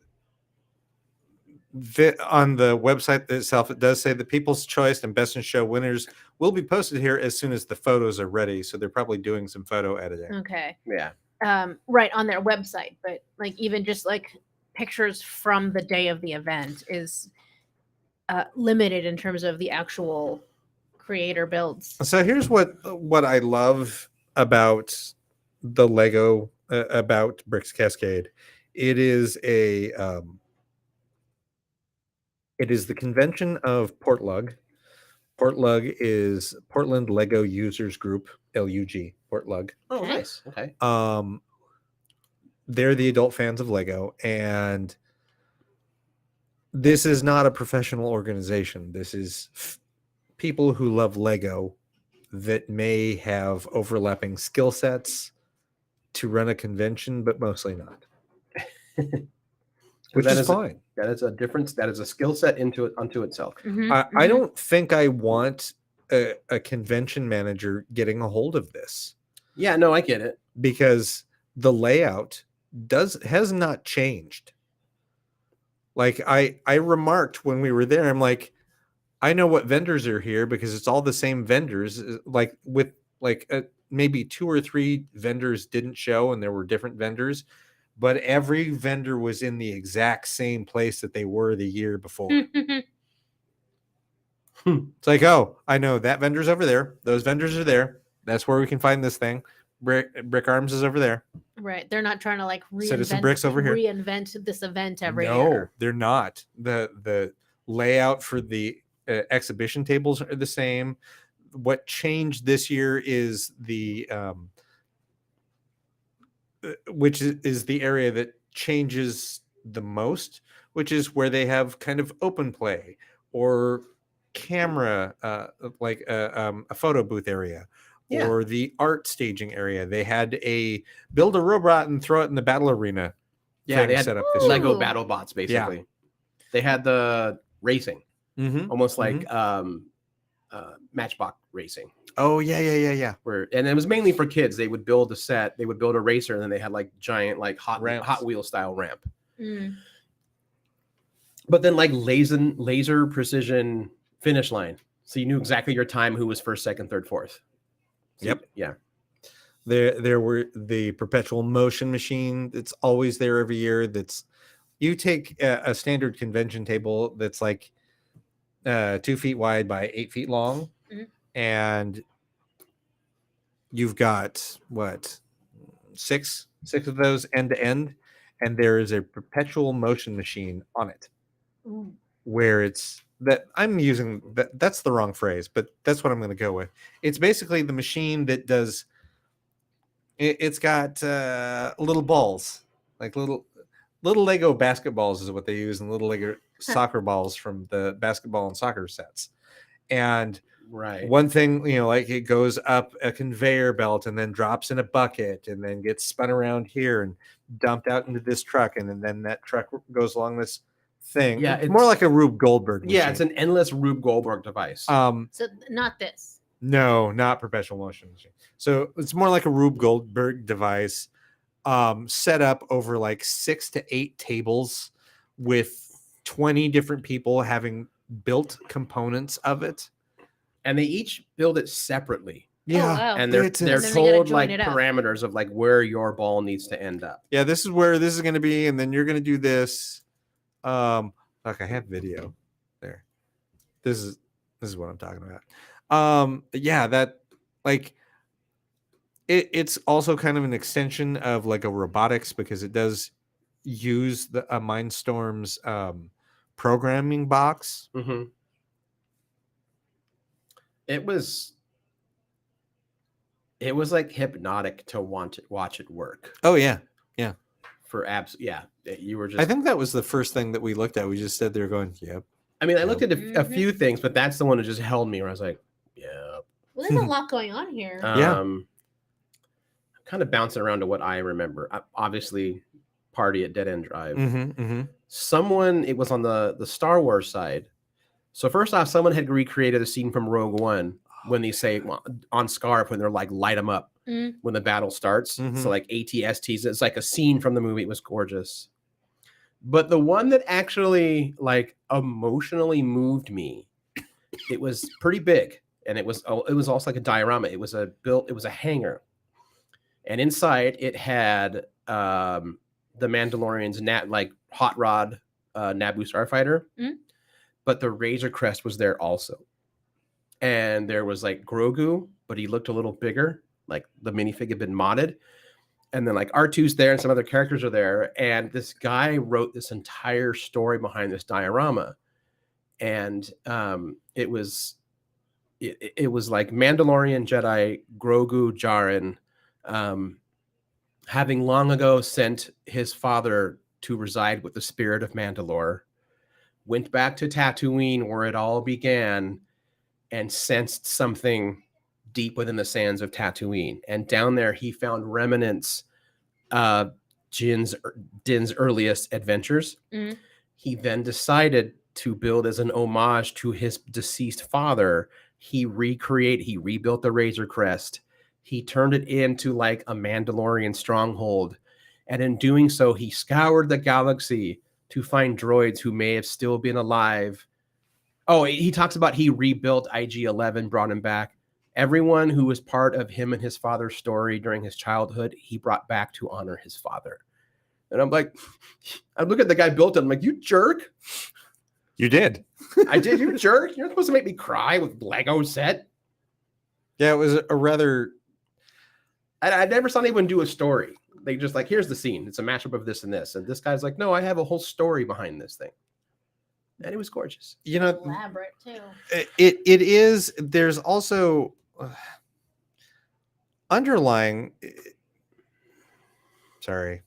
on the website itself, it does say the People's Choice and Best in Show winners will be posted here as soon as the photos are ready. So they're probably doing some photo editing. Okay. Yeah. Right on their website, but like even just like pictures from the day of the event is limited in terms of the actual creator builds. So here's what I love about the Lego about Bricks Cascade. It is it is the convention of Portlug. Portlug is Portland Lego Users Group, LUG, Portlug. Oh, Okay. nice. Okay. They're the adult fans of Lego, and this is not a professional organization. This is people who love Lego that may have overlapping skill sets to run a convention, but mostly not. Which is fine. That is a difference. That is a skill set unto itself. Mhm, I mhm. don't think I want a convention manager getting a hold of this, Yeah, no, I get it. because the layout has not changed. Like I remarked when we were there, I'm like, I know what vendors are here because it's all the same vendors. Like with maybe 2 or 3 vendors didn't show, and there were different vendors, but every vendor was in the exact same place that they were the year before. It's like, oh, I know that vendor's over there. Those vendors are there. That's where we can find this thing. Brick Arms is over there. Right. They're not trying to like Citizen Bricks over here. reinvent this event every No, year. they're not. The layout for the exhibition tables are the same. What changed this year is the which is the area that changes the most, which is where they have kind of open play or camera, like a photo booth area. Yeah. Or the art staging area. They had a build a robot and throw it in the battle arena. Yeah, they had set up this Lego Ooh. battle bots basically. They had the racing, year. almost like Matchbox racing. Oh yeah. And it was mainly for kids. They would build a set, they would build a racer, and then they had like giant like Hot Wheel style ramp. Mm. But then like laser precision finish line, so you knew exactly your time, who was first, second, third, fourth. So Yep. Yeah. There were the perpetual motion machine that's always there every year. That's you take a standard convention table that's like 2 feet wide by 8 feet long, Mhm. and you've got what, six of those end to end, and there is a perpetual motion machine on it. Ooh. Where it's that I'm using that's the wrong phrase, but that's what I'm going to go with. It's basically the machine that does it's got little balls, like little Lego basketballs is what they use, and little Lego soccer balls from the basketball and soccer sets. And Right. one thing, like it goes up a conveyor belt and then drops in a bucket and then gets spun around here and dumped out into this truck, and then that truck goes along this thing. Yeah, it's more like a Rube Goldberg machine. Yeah, it's an endless Rube Goldberg device. So not this. No, not perpetual motion machine. So it's more like a Rube Goldberg device, set up over like 6 to 8 tables with 20 different people having built components of it. And they each build it separately. wow. and they're it's they're And then they gotta told join like it up. parameters of like where your ball needs to end up. Yeah, this is where this is going to be, and then you're going to do this. Like I have video there. This is what I'm talking about. Yeah, that like it's also kind of an extension of like a robotics because it does use the Mindstorm's programming box. Mm-hmm. It was like hypnotic to watch it work Oh yeah. for abs. Yeah, you were just. I think that was the first thing that we looked at. We just stood there going, "Yep." I mean, I looked at a Mhm. few things, but that's the one that just held me. Where I was like, yeah. Well, there's a lot going on here. Yeah. I'm kind of bouncing around to what I remember. Obviously, party at Dead End Drive. Someone, it was on the Star Wars side. So first off, someone had recreated a scene from Rogue One when they say on Scarif when they're like light them up when the battle starts. Mhm. So like ATSTs, it's like a scene from the movie. It was gorgeous. But the one that actually like emotionally moved me, it was pretty big, and it was also like a diorama. It was a hangar, and inside it had the Mandalorian's like hot rod Naboo starfighter, but the Razor Crest was there also, and there was like Grogu, but he looked a little bigger, like the minifig had been modded. And then like R2's there and some other characters are there. And this guy wrote this entire story behind this diorama. And it was like Mandalorian, Jedi, Grogu, Jaren, having long ago sent his father to reside with the spirit of Mandalore, went back to Tatooine where it all began and sensed something deep within the sands of Tatooine. And down there, he found remnants of Din's earliest adventures. He then decided to build as an homage to his deceased father. He rebuilt the Razor Crest. He turned it into like a Mandalorian stronghold. And in doing so, he scoured the galaxy to find droids who may have still been alive. Oh, he talks about he rebuilt IG-11, brought him back. Everyone who was part of him and his father's story during his childhood, he brought back to honor his father. And I'm like, I look at the guy built it. I'm like, you jerk. You did. I did, you jerk. You're supposed to make me cry with Lego set. Yeah, it was a rather. I never saw anyone do a story. They just like, here's the scene. It's a mashup of this and this. And this guy's like, no, I have a whole story behind this thing. And it was gorgeous. You know, Elaborate too. It is. There's also underlying. Sorry,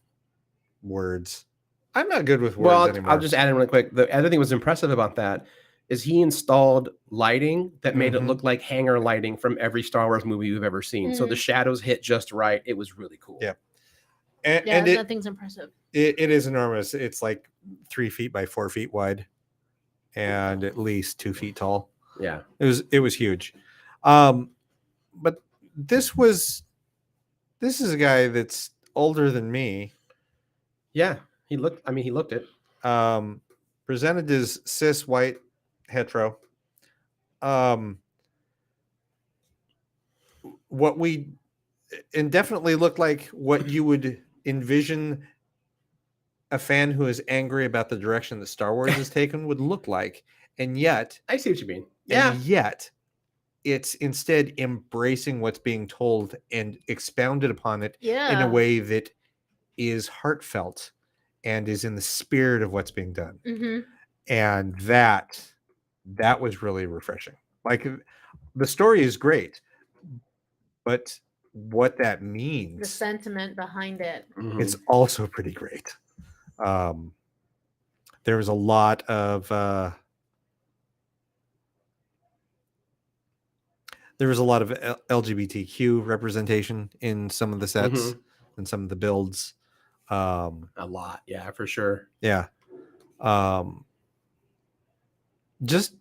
words. I'm not good with words Well, anymore. I'll just add in really quick. The other thing that was impressive about that is he installed lighting that made it look like hangar lighting from every Star Wars movie you've ever seen. So the shadows hit just right. It was really cool. Yeah. And that thing's impressive. It is enormous. It's like 3 feet by 4 feet wide, and at least 2 feet tall. Yeah, it was huge. But this is a guy that's older than me. yeah. He looked it. Presented as cis white hetero. What we indefinitely looked like what you would envision a fan who is angry about the direction that Star Wars has taken would look like, and yet I see what you mean. Yeah, and yet it's instead embracing what's being told and expounded upon it in a way that is heartfelt and is in the spirit of what's being done. And that was really refreshing. Like the story is great, but what that means, the sentiment behind it, it's also pretty great. There was a lot of LGBTQ representation in some of the sets and some of the builds. A lot, yeah, for sure. Yeah. Just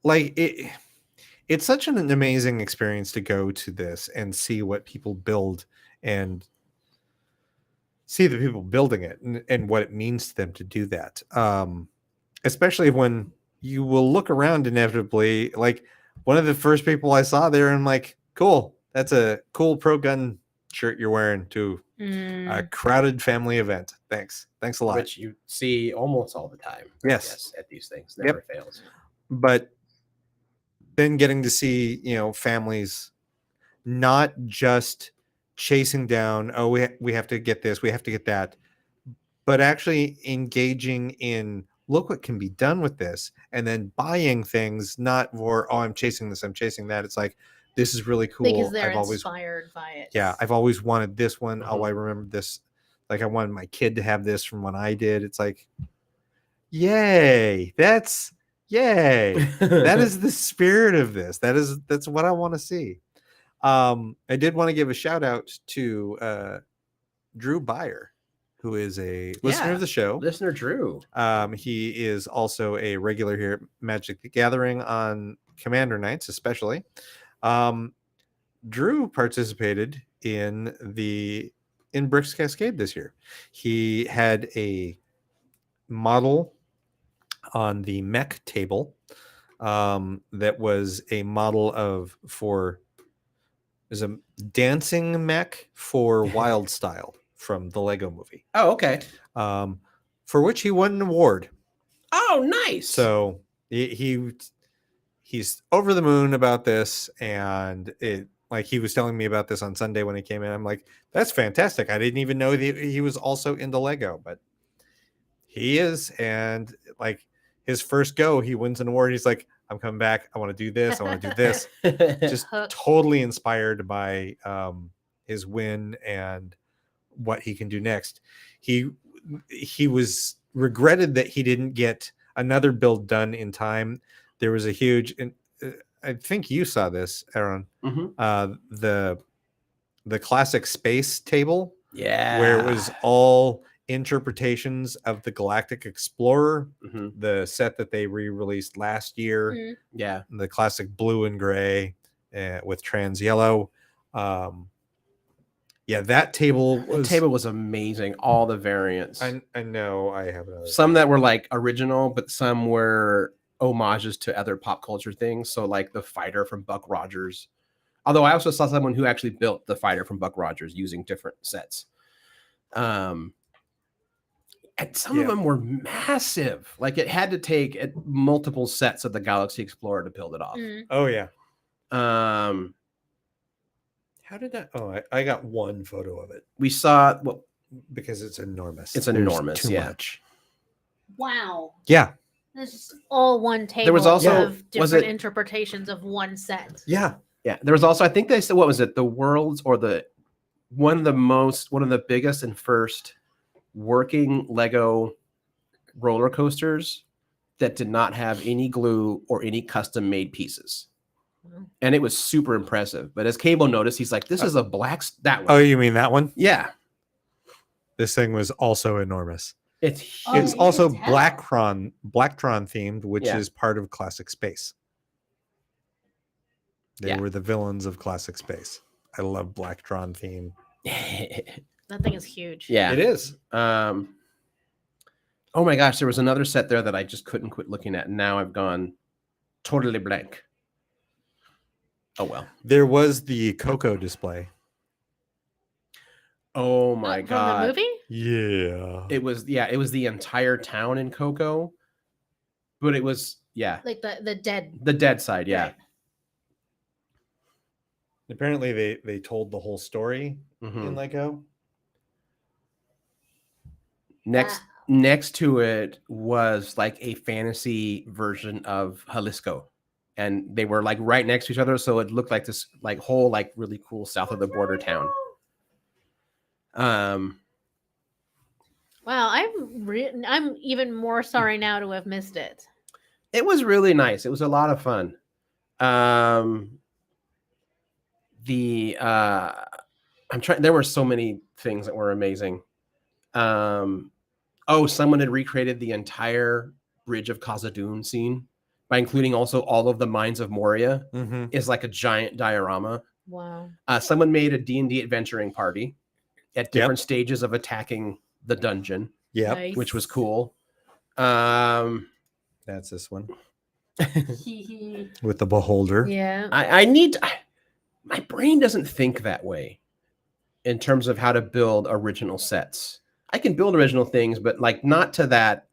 like it's such an amazing experience to go to this and see what people build and see the people building it and what it means to them to do that. Especially when you will look around inevitably. Like one of the first people I saw there, and I'm like, Cool. That's a cool pro gun shirt you're wearing to a Mm. crowded family event. Thanks a lot. Which you see almost all the time. I Yes. guess, at these things. Yep. Never fails. But then getting to see, families not just chasing down, oh, we have to get this, we have to get that, but actually engaging in, look what can be done with this, and then buying things, not for, oh, I'm chasing this, I'm chasing that. It's like, this is really cool. Because they're I've always inspired by it. Yeah, I've always wanted this one. Oh, Mhm. I remember this. Like, I wanted my kid to have this from when I did. It's like, yay. Yay. That is the spirit of this. That's what I want to see. I did want to give a shout out to Drew Byer, who is a listener Yeah. of the show. Listener Drew. He is also a regular here at Magic the Gathering on Commander nights, especially. Drew participated in Bricks Cascade this year. He had a model on the mech table that was a model is a dancing mech for Wild Style from the Lego movie, Oh, okay. for which he won an award. Oh, nice. So he's over the moon about this, and he was telling me about this on Sunday when he came in. I'm like, that's fantastic. I didn't even know that he was also into Lego, but he is. And like his first go, he wins an award. He's like, I'm coming back. I want to do this. I want to do this. Just Hooked. totally inspired by his win and what he can do next. He was regretted that he didn't get another build done in time. There was a huge, and I think you saw this, Aaron. Mhm. The classic space table, Yeah. where it was all interpretations of the Galactic Explorer, Mhm. the set that they re-released last year, Mm. Yeah. the classic blue and gray with trans yellow. Yeah, that table was amazing. All the variants. I know I have another. Some that were like original, but some were homages to other pop culture things. So like the fighter from Buck Rogers. Although I also saw someone who actually built the fighter from Buck Rogers using different sets. And some of them were massive. Like it had to take multiple sets of the Galaxy Explorer to build it off. Mm. Oh yeah. Um, How did that? Oh, I got one photo of it we saw well, because it's enormous. It's There's enormous, Too yeah. much. Wow. Yeah. This is all one table. There was also- of was different it- interpretations of one set. Yeah. yeah. There was also, I think they said, what was it? The world's or one of the biggest and first working Lego roller coasters that did not have any glue or any custom made pieces. Wow. And it was super impressive. But as Kaebel noticed, he's like, this is a that Oh, one. you mean that one? Yeah. This thing was also enormous. It's Oh, It's you also can tell. Blacktron themed, which Yeah. is part of Classic Space. They Yeah. were the villains of Classic Space. I love Blacktron theme. That thing is huge. yeah. It is. Oh my gosh, there was another set there that I just couldn't quit looking at. Now I've gone totally blank. Oh well. There was the Coco display. Oh my From god. the movie? Yeah. It was the entire town in Coco. But it was Like the dead. the dead side, yeah. Right. Apparently they told the whole story Mhm. in Lego. Next to it was like a fantasy version of Jalisco. And they were like right next to each other, so it looked like this like whole like really cool south of the border town. Wow, I'm even more sorry now to have missed it. It was really nice. It was a lot of fun. There were so many things that were amazing. Someone had recreated the entire Bridge of Khazad-dûm scene by including also all of the mines of Moria. Mm-hmm. Is like a giant diorama. Wow. Someone made a D&D adventuring party at different stages of attacking the dungeon, Yep. which was cool. That's this one with the beholder. Yeah. I need my brain doesn't think that way in terms of how to build original sets. I can build original things, but like not to that.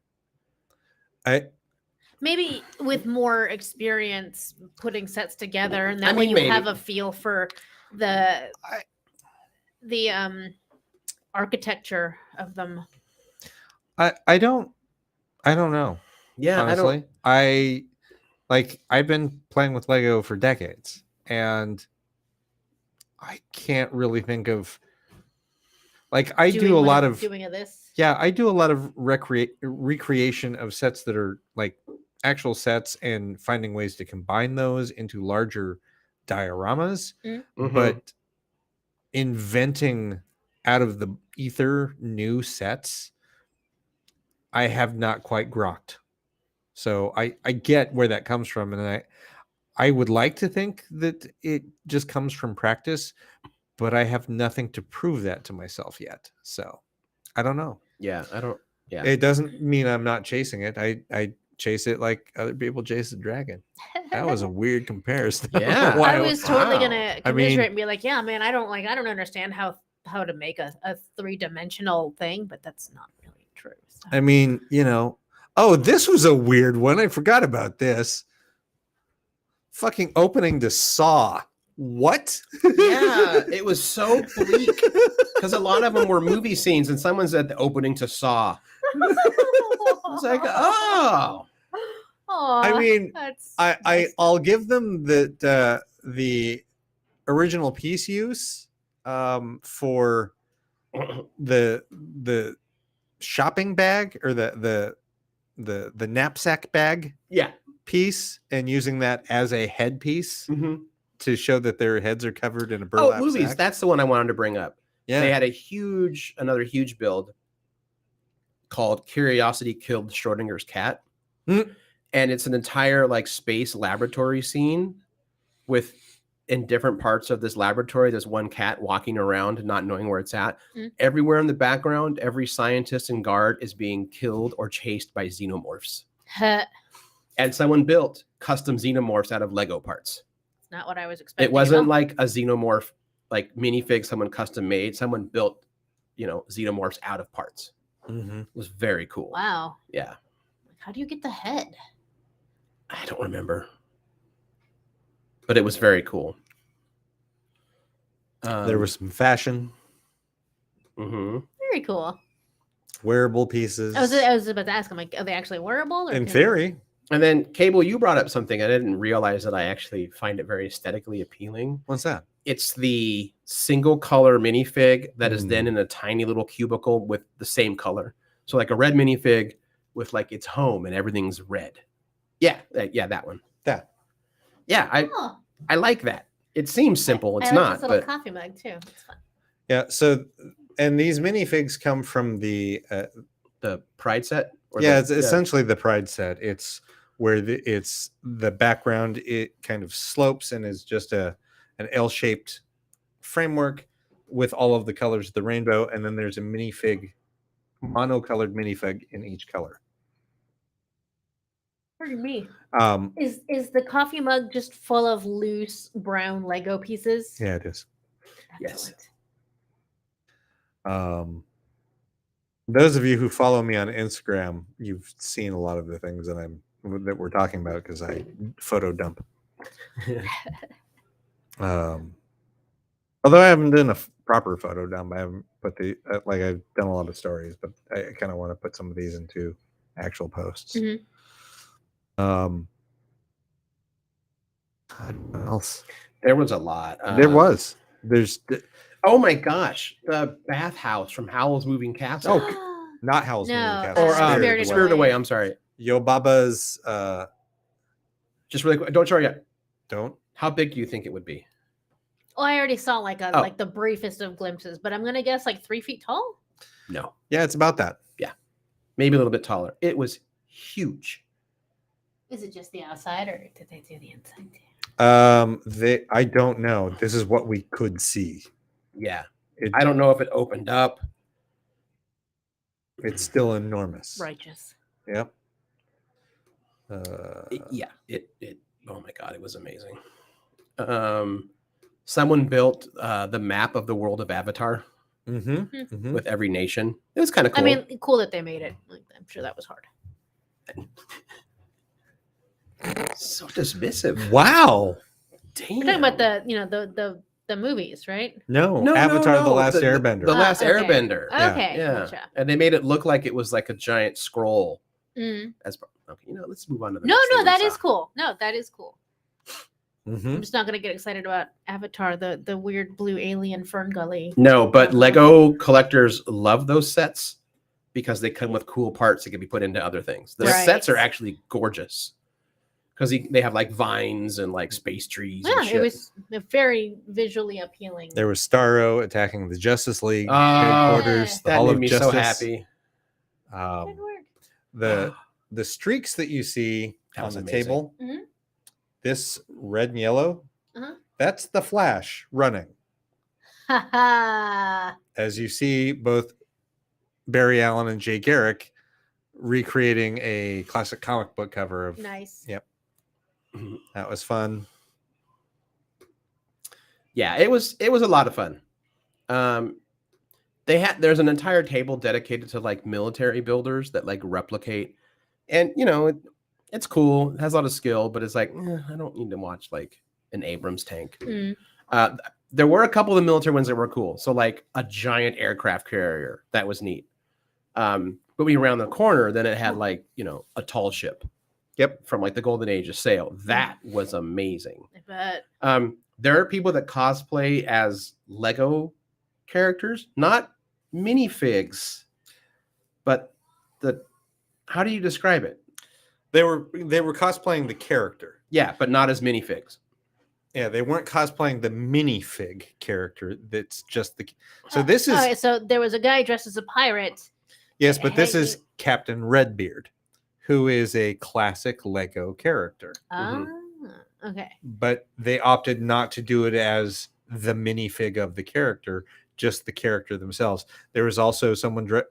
Maybe with more experience putting sets together, and that I way mean, you maybe. have a feel for the architecture of them. I don't know. Yeah, Honestly, I've been playing with Lego for decades, and I can't really think of I do a lot of doing this. Yeah, I do a lot of recreation of sets that are like actual sets and finding ways to combine those into larger dioramas. Mhm. But inventing out of the ether new sets, I have not quite grokked. So I get where that comes from, and I would like to think that it just comes from practice, but I have nothing to prove that to myself yet. So I don't know. Yeah, I don't. Yeah, It doesn't mean I'm not chasing it. I chase it like other people chase a dragon. That was a weird comparison. I don't know Yeah. why I was totally Wow. gonna I mean- commiserate and be like, yeah, man, I don't understand how to make a 3-dimensional thing, but that's not really true. So. I mean, oh, this was a weird one. I forgot about this. Fucking opening to Saw. What? yeah, it was so bleak because a lot of them were movie scenes, and someone's at the opening to Saw. It's like, oh, I mean, that's I'll give them that the original piece use for the shopping bag or the knapsack bag yeah. piece, and using that as a headpiece Mhm. to show that their heads are covered in a Oh, burlap movies. sack. That's the one I wanted to bring up. Yeah. They had another huge build called Curiosity Killed Schrodinger's Cat. Mm. And it's an entire like space laboratory scene with in different parts of this laboratory, there's one cat walking around not knowing where it's at. Mm. Everywhere in the background, every scientist and guard is being killed or chased by xenomorphs. And someone built custom xenomorphs out of Lego parts. Not what I was expecting. It wasn't like a xenomorph like minifig someone custom made. Someone built, xenomorphs out of parts. Mm-hmm. It was very cool. Wow. Yeah. How do you get the head? I don't remember. But it was very cool. There was some fashion, Very cool. wearable pieces. I was about to ask. I'm like, are they actually wearable? Or In can- theory. And then, Kaebel, you brought up something. I didn't realize that I actually find it very aesthetically appealing. What's that? It's the single color minifig that is then in a tiny little cubicle with the same color. So like a red minifig with like its home and everything's red. Yeah, that one. That. Yeah, Oh, I like that. It seems simple. It's I like not, this little but coffee mug too. It's fun. Yeah. So, and these minifigs come from the the Pride set. it's essentially the Pride set. It's where it's the background. It kind of slopes and is just an L-shaped framework with all of the colors of the rainbow, and then there's a minifig, monocolored minifig in each color. Pardon me. Um, Is the coffee mug just full of loose brown Lego pieces? yeah, it is. Yes. Excellent. Those of you who follow me on Instagram, you've seen a lot of the things that we're talking about because I photo dump. Although I haven't done a proper photo dump, I haven't put I've done a lot of stories, but I kind of want to put some of these into actual posts. Mhm. What else? There was a lot. There's Oh my gosh, the bathhouse from Howl's Moving Castle. Oh, not Howl's Moving No, Castle. Or Spirited Spirit Away. Away. I'm sorry. Yobaba's Just really quick. Don't show yet. don't. How big do you think it would be? Well, I already saw like Oh. like the briefest of glimpses, but I'm gonna guess like 3 feet tall. No, Yeah, it's about that. maybe a little bit taller. It was huge. Is it just the outside, or did they do the inside too? I don't know. This is what we could see. Yeah. It, I don't know if it opened up. It's still enormous. Righteous. Yep. It oh my God, it was amazing. someone built the map of the world of Avatar with every nation. It was kind of cool. I mean, cool that they made it. Like, I'm sure that was hard. So dismissive. Wow. Damn. We're talking about the movies, right? No, Avatar: The Last Airbender. The Last okay. Airbender. Okay, Yeah. gotcha. And they made it look like it was like a giant scroll. Mm. Okay, let's move on to the No, next thing we that saw. is cool. No, that is cool. Mm-hmm. I'm just not gonna get excited about Avatar, the weird blue alien Fern Gully. No, but Lego collectors love those sets because they come with cool parts that can be put into other things. The Right. sets are actually gorgeous because they have like vines and like space trees. Yeah, and shit. it was very visually appealing. There was Starro attacking the Justice League Oh, headquarters, the that Hall made of me Justice. so happy. Good work. The streaks that you see That on was the amazing. table, Mhm. this red and yellow, Uh-huh. that's the Flash running. Ha ha. As you see both Barry Allen and Jay Garrick recreating a classic comic book cover of Nice. Yep. That was fun. Yeah, it was a lot of fun. There's an entire table dedicated to like military builders that like replicate, and it's cool. It has a lot of skill, but it's like I don't need to watch like an Abrams tank. Mm. There were a couple of the military ones that were cool. So like a giant aircraft carrier that was neat. But when you round the corner, then it had like a tall ship. Yep, from like the golden age of sail. That was amazing. I bet. There are people that cosplay as Lego characters, not minifigs, but how do you describe it? They were cosplaying the character. Yeah, but not as minifigs. Yeah, they weren't cosplaying the minifig character. That's just the. So this is. Okay, so there was a guy dressed as a pirate. Yes, but this Hey. is Captain Redbeard, who is a classic Lego character. Ah, okay. But they opted not to do it as the minifig of the character, just the character themselves. There was also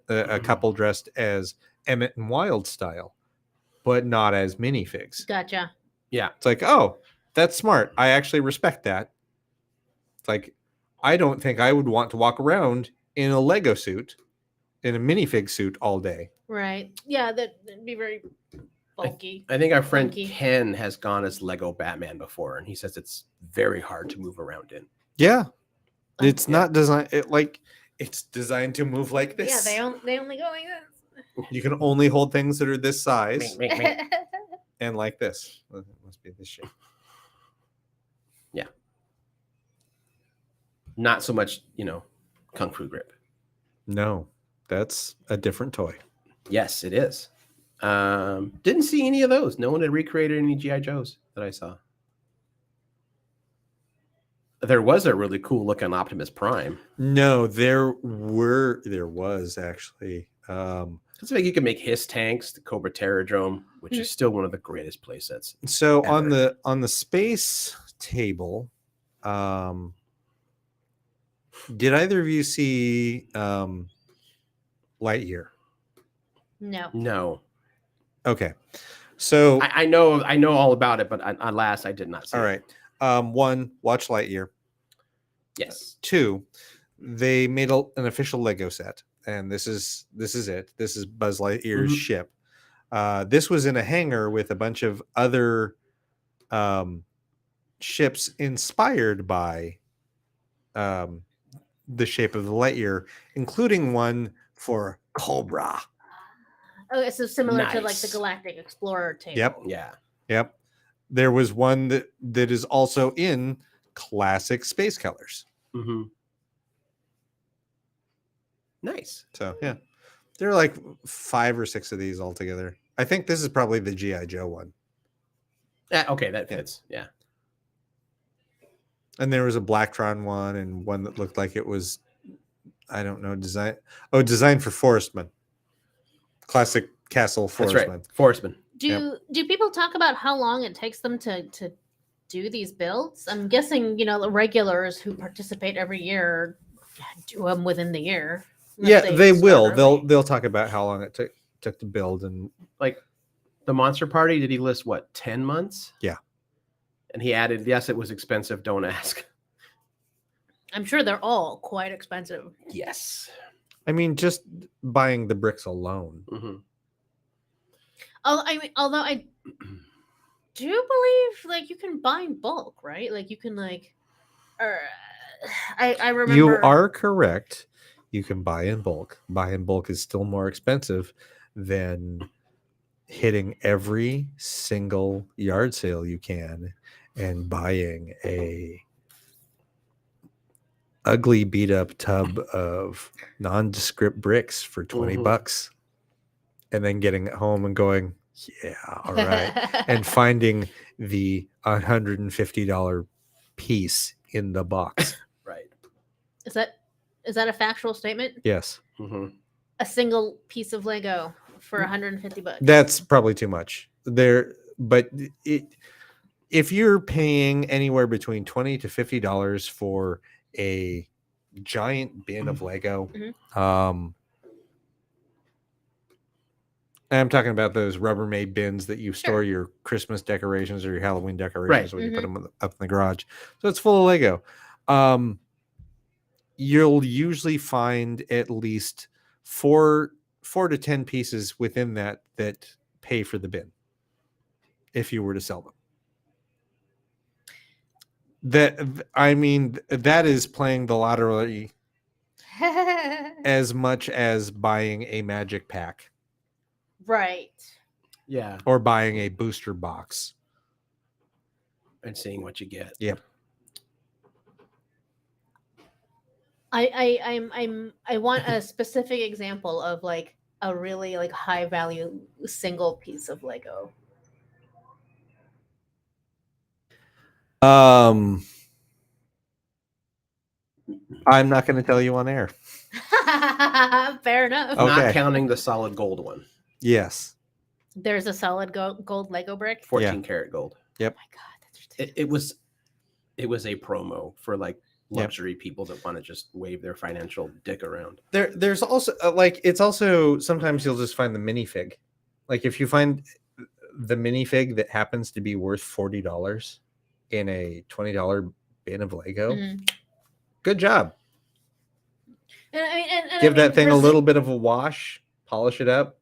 a couple dressed as Emmett and Wild style, but not as minifigs. Gotcha. Yeah. It's like, oh, that's smart. I actually respect that. It's like, I don't think I would want to walk around in a Lego suit, in a minifig suit all day. Right. Yeah, that'd be very bulky. I think our friend Funky. Ken has gone as Lego Batman before, and he says it's very hard to move around in. Yeah. It's Yeah. not designed it's designed to move like this. Yeah, they only go like You can only hold things that are this size Meh, meh, meh. this. and like this. Well, it must be this shape. Not so much, Kung Fu grip. No, that's a different toy. Yes, it is. Didn't see any of those. No one had recreated any GI Joes that I saw. There was a really cool looking Optimus Prime. No, there was actually. It's like you can make his tanks, the Cobra Terradrome, which is still one of the greatest play sets. So Ever. on the space table, did either of you see Lightyear? No. No, Okay, so I know all about it, but on last I did not see. all it. right. One, watch Lightyear. Yes. Two, they made an official Lego set, and this is it. This is Buzz Lightyear's Mhm. ship. This was in a hangar with a bunch of other ships inspired by the shape of the Lightyear, including one for Cobra. Okay, so similar to like the Nice. Galactic Explorer table. Yep. Yeah. Yep. There was one that is also in classic space colors. Mm-hmm. Nice. So yeah, there are like 5 or 6 of these altogether. I think this is probably the GI Joe one. Okay, that fits. Yeah. And there was a Blacktron one and one that looked like it was, I don't know, designed for Forestman. Classic Castle That's Forestman. right. Forestman. Do people talk about how long it takes them to do these builds? I'm guessing the regulars who participate every year do them within the year. unless Yeah, they start will. early. They'll talk about how long it took to build and Like the Monster Party, did he list what, 10 months? Yeah. And he added, yes, it was expensive. Don't ask. I'm sure they're all quite expensive. Yes. I mean, just buying the bricks alone. Mhm. Although I do believe like you can buy in bulk, right? Like you can like, or I remember You are correct. You can buy in bulk. Buy in bulk is still more expensive than hitting every single yard sale you can and buying a ugly beat up tub of nondescript bricks for 20 Mhm. bucks and then getting it home and going, yeah, all right, and finding the $150 piece in the box. Right. is that a factual statement? Yes. Mhm. A single piece of Lego for $150. That's probably too much there, but if you're paying anywhere between $20 to $50 for a giant bin of Lego, and I'm talking about those Rubbermaid bins that you store your Christmas decorations or your Halloween decorations when you put them up in the garage. So it's full of Lego. You'll usually find at least four to 10 pieces within that pay for the bin if you were to sell them. That is playing the lottery as much as buying a magic pack Right. Yeah. or buying a booster box. And seeing what you get. Yep. I want a specific example of like a really like high value single piece of Lego. I'm not going to tell you on air. Fair enough. Okay. Not counting the solid gold one. Yes. There's a solid gold Lego brick. 14 karat gold. Yep. Oh my god, that's ridiculous. It was a promo for like luxury people that want to just wave their financial dick around. There's also it's also sometimes you'll just find the minifig. Like if you find the minifig that happens to be worth $40 in a $20 bin of Lego, good job. And Give that thing a little bit of a wash, polish it up,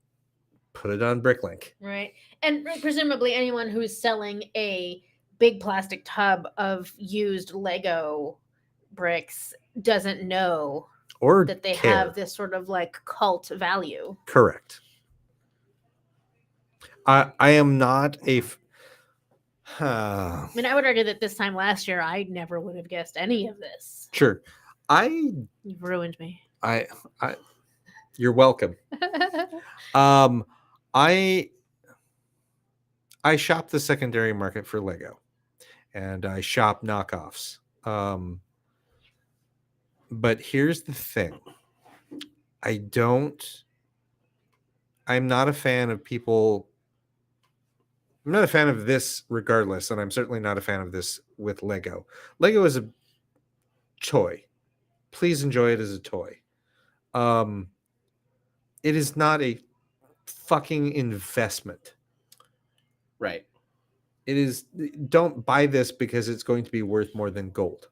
put it on Bricklink. Right. And presumably anyone who's selling a big plastic tub of used Lego bricks doesn't know Or that they care. have this sort of like cult value. Correct. I am not a I mean, I would argue that this time last year, I never would have guessed any of this. sure. You've ruined me. You're welcome. I shop the secondary market for Lego, and I shop knockoffs. But here's the thing: I'm not a fan of people. I'm not a fan of this, regardless, and I'm certainly not a fan of this with Lego. Lego is a toy. Please enjoy it as a toy. It is not a fucking investment. Right. It is. Don't buy this because it's going to be worth more than gold.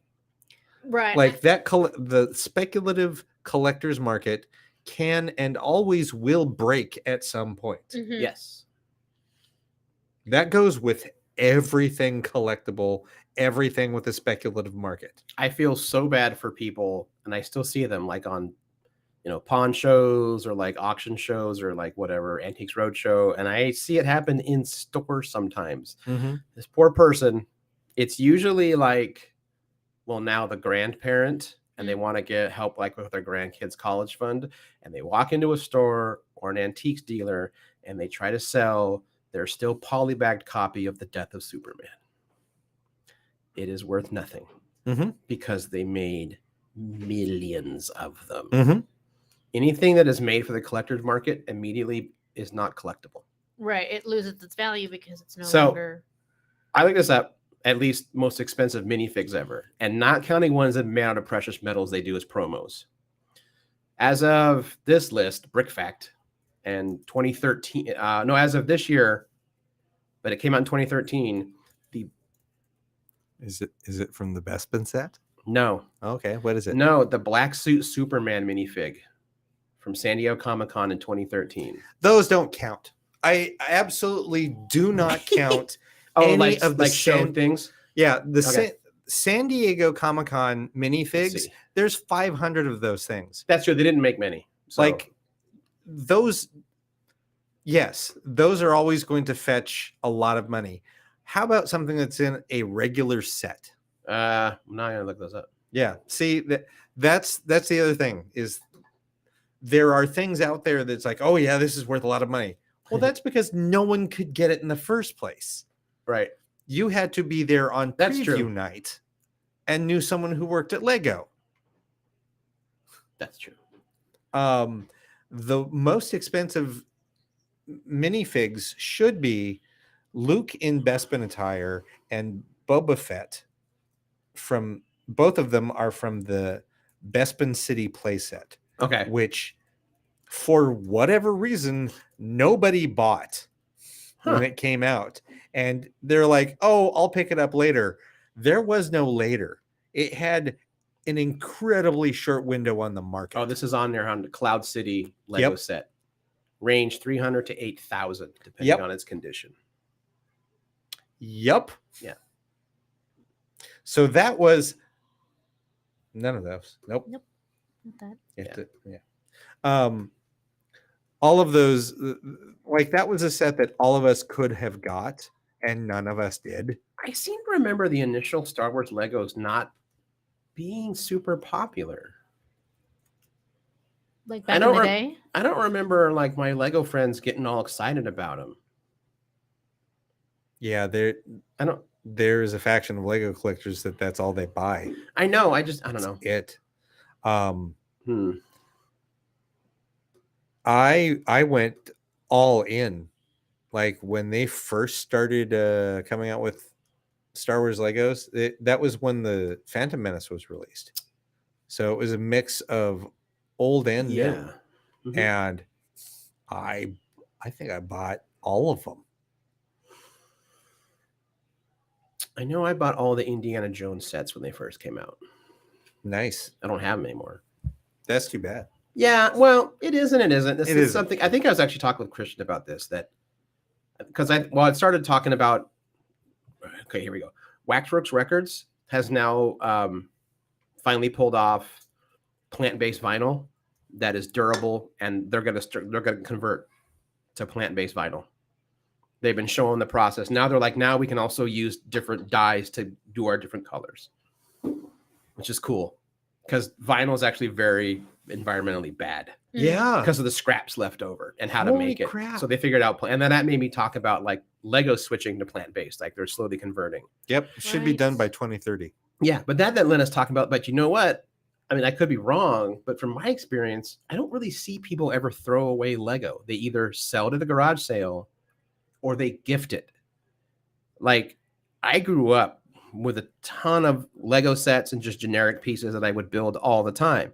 Right. Like that, the speculative collector's market can and always will break at some point. Mhm. Yes. That goes with everything collectible, everything with a speculative market. I feel so bad for people, and I still see them like on, pawn shows or like auction shows or like whatever, Antiques Roadshow, and I see it happen in stores sometimes. This poor person, it's usually like, well, now the grandparent, and they want to get help like with their grandkids' college fund, and they walk into a store or an antiques dealer, and they try to sell their still polybagged copy of The Death of Superman. It is worth nothing because they made millions of them. Anything that is made for the collector's market immediately is not collectible. Right. It loses its value because it's no So, longer. I looked this up. At least most expensive minifigs ever, and not counting ones that are made out of precious metals, they do as promos. As of this list, Brick Fact, and 2013, as of this year, but it came out in 2013. Is it from the Bespin set? No, Okay, what is it? no, the Black Suit Superman minifig from San Diego Comic-Con in 2013. Those don't count. I absolutely do not count Oh, any of the show things. Yeah, the Okay. San Diego Comic-Con Let's minifigs, see. there's 500 of those things. That's true. They didn't make many. So. Like those, yes, those are always going to fetch a lot of money. How about something that's in a regular set? I'm not gonna look those up. Yeah, see that's the other thing is there are things out there that's like, oh yeah, this is worth a lot of money. Well, that's because no one could get it in the first place. Right. You had to be there on That's preview true. night and knew someone who worked at Lego. That's true. The most expensive minifigs should be Luke in Bespin attire and Boba Fett. From both of them are from the Bespin City playset, Okay. which for whatever reason nobody bought when it came out, and they're like, "Oh, I'll pick it up later." There was no later. It had an incredibly short window on the market. Oh, this is on there on the Cloud City Lego Yep. set. Range 300 to 8,000, depending Yep. on its condition. Yep. Yeah. So that was none of those. Nope. Not that. You have Yeah. to- all of those, like that was a set that all of us could have got, and none of us did. I seem to remember the initial Star Wars Legos not being super popular. Like I back in don't the rem- day. I don't remember like my Lego friends getting all excited about them. Yeah, I don't. there is a faction of Lego collectors that's all they buy. I know. I don't know. It. Hmm. I went all in, like when they first started coming out with Star Wars Legos. That was when the Phantom Menace was released, so it was a mix of old and new. Yeah. Mhm. And I think I bought all of them. I know I bought all the Indiana Jones sets when they first came out. Nice. I don't have them anymore. That's too bad. Yeah, well, it is and it isn't. This It is isn't. something I think I was actually talking with Christian about this, that because I started talking about, okay, here we go. Waxworks Records has now finally pulled off plant-based vinyl that is durable, and they're gonna convert to plant-based vinyl. They've been showing the process. Now they're like, now we can also use different dyes to do our different colors, which is cool because vinyl is actually very environmentally bad Yeah. because of the scraps left over and how to Holy make it. crap. So they figured out, and then that made me talk about like Lego switching to plant-based, like they're slowly converting. Yep. Should be done Right. by 2030. Yeah, but that let us talk about. But you know what? I mean, I could be wrong, but from my experience, I don't really see people ever throw away Lego. They either sell it at the garage sale or they gift it. Like I grew up with a ton of Lego sets and just generic pieces that I would build all the time.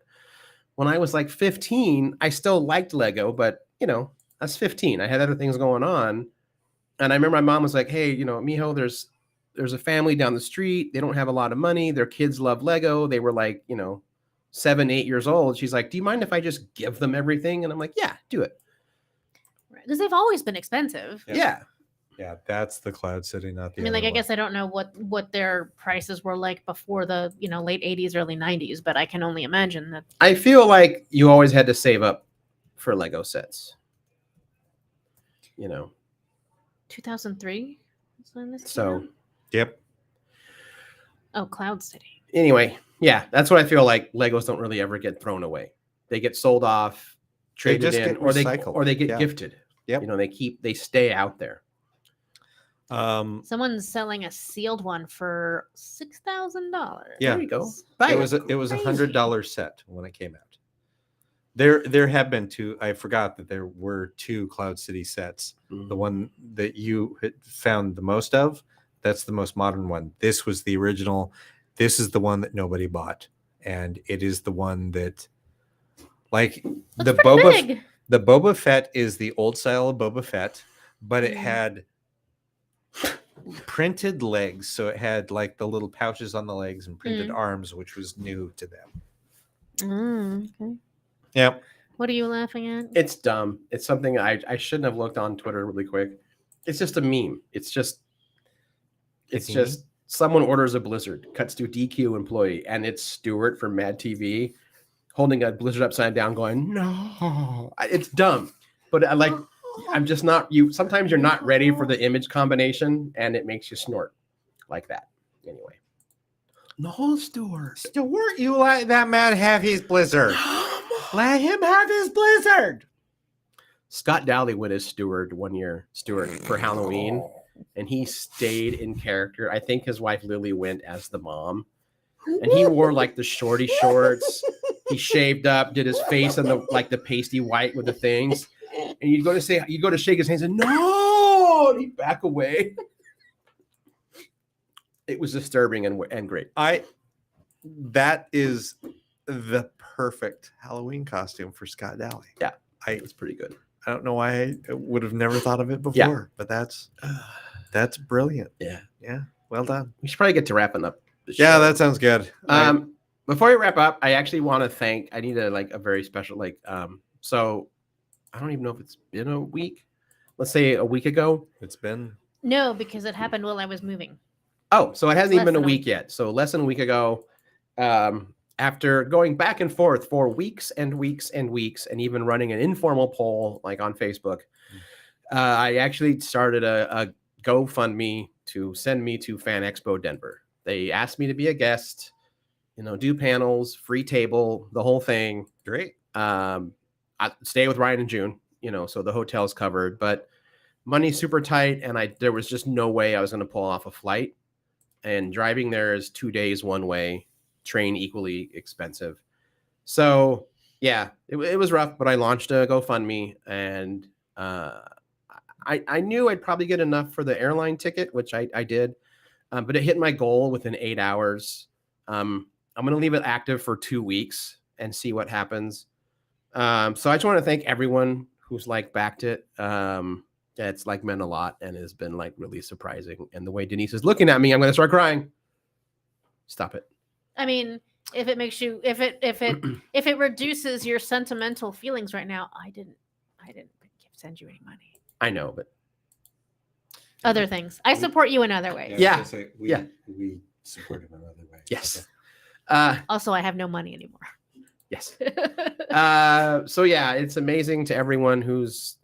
When I was like 15, I still liked Lego, but you know, I was 15. I had other things going on. And I remember my mom was like, "Hey, you know, Mijo, there's a family down the street. They don't have a lot of money. Their kids love Lego." They were like, you know, 7, 8 years old. She's like, "Do you mind if I just give them everything?" And I'm like, "Yeah, do it." Because they've always been expensive. Yeah. Yeah. Yeah, that's the Cloud City, not the I mean, other like, I one. guess I don't know what their prices were like before the, late 80s, early 90s, but I can only imagine that. I feel like you always had to save up for Lego sets. You know. 2003? That's when this came So out? Yep. Oh, Cloud City. anyway, yeah, that's what I feel like. Legos don't really ever get thrown away. They get sold off, traded just in, get or they recycled. get Yeah. gifted. Yep. You know, they stay out there. Someone's selling a sealed one for $6,000. Yeah. There you go. It was a $100 set when it came out. There have been two. I forgot that there were two Cloud City sets. The one that you had found the most of, that's the most modern one. This was the original. This is the one that nobody bought, and it is the one that, like, That's pretty big. the Boba Fett is the old style of Boba Fett, but it had printed legs, so it had like the little pouches on the legs and printed arms, which was new to them. Okay. Yep. What are you laughing at? It's dumb. It's something I shouldn't have looked on Twitter really quick. It's just a meme. It's just someone orders a Blizzard, cuts to DQ employee, and it's Stewart from Mad TV holding a Blizzard upside down, going, "No." It's dumb, but I'm just not you. Sometimes you're not ready for the image combination, and it makes you snort like that. Anyway, no, Stewart, You let that man have his Blizzard. Let him have his Blizzard. Scott Dowley went as Stewart one year, for Halloween, and he stayed in character. I think his wife Lily went as the mom, and he wore like the shorty shorts. He shaved up, did his face in the pasty white with the things, and you go to shake his hands, and no, and he'd back away. It was disturbing and great. That is the perfect Halloween costume for Scott Dowley. Yeah, it was pretty good. I don't know why I would have never thought of it before, but that's brilliant. Yeah. Well done. We should probably get to wrapping up the show. Yeah, that sounds good. Before we wrap up, I actually want to thank. I need a very special So I don't even know if it's been a week. Let's say a week ago. It's been No, because it happened while I was moving. Oh, so it hasn't even been a Less than a week yet. So less than a week ago, after going back and forth for weeks and weeks and weeks, and even running an informal poll like on Facebook, I actually started a GoFundMe to send me to Fan Expo Denver. They asked me to be a guest, do panels, free table, the whole thing. great. I stay with Ryan in June, so the hotel's covered, but money's super tight, and there was just no way I was going to pull off a flight. And driving there is 2 days one way, train equally expensive. So yeah, it was rough, but I launched a GoFundMe, and I knew I'd probably get enough for the airline ticket, which I did, but it hit my goal within 8 hours. I'm going to leave it active for 2 weeks and see what happens. So I just want to thank everyone who's backed it. It's meant a lot and has been really surprising. And the way Denise is looking at me, I'm going to start crying. Stop it. I mean, if it makes you, if it reduces your sentimental feelings right now, I didn't send you any money. I know, but other things. I support you in other ways. Yeah. We support him another way. Yes. Also, I have no money anymore. Yes. So yeah, it's amazing to everyone who's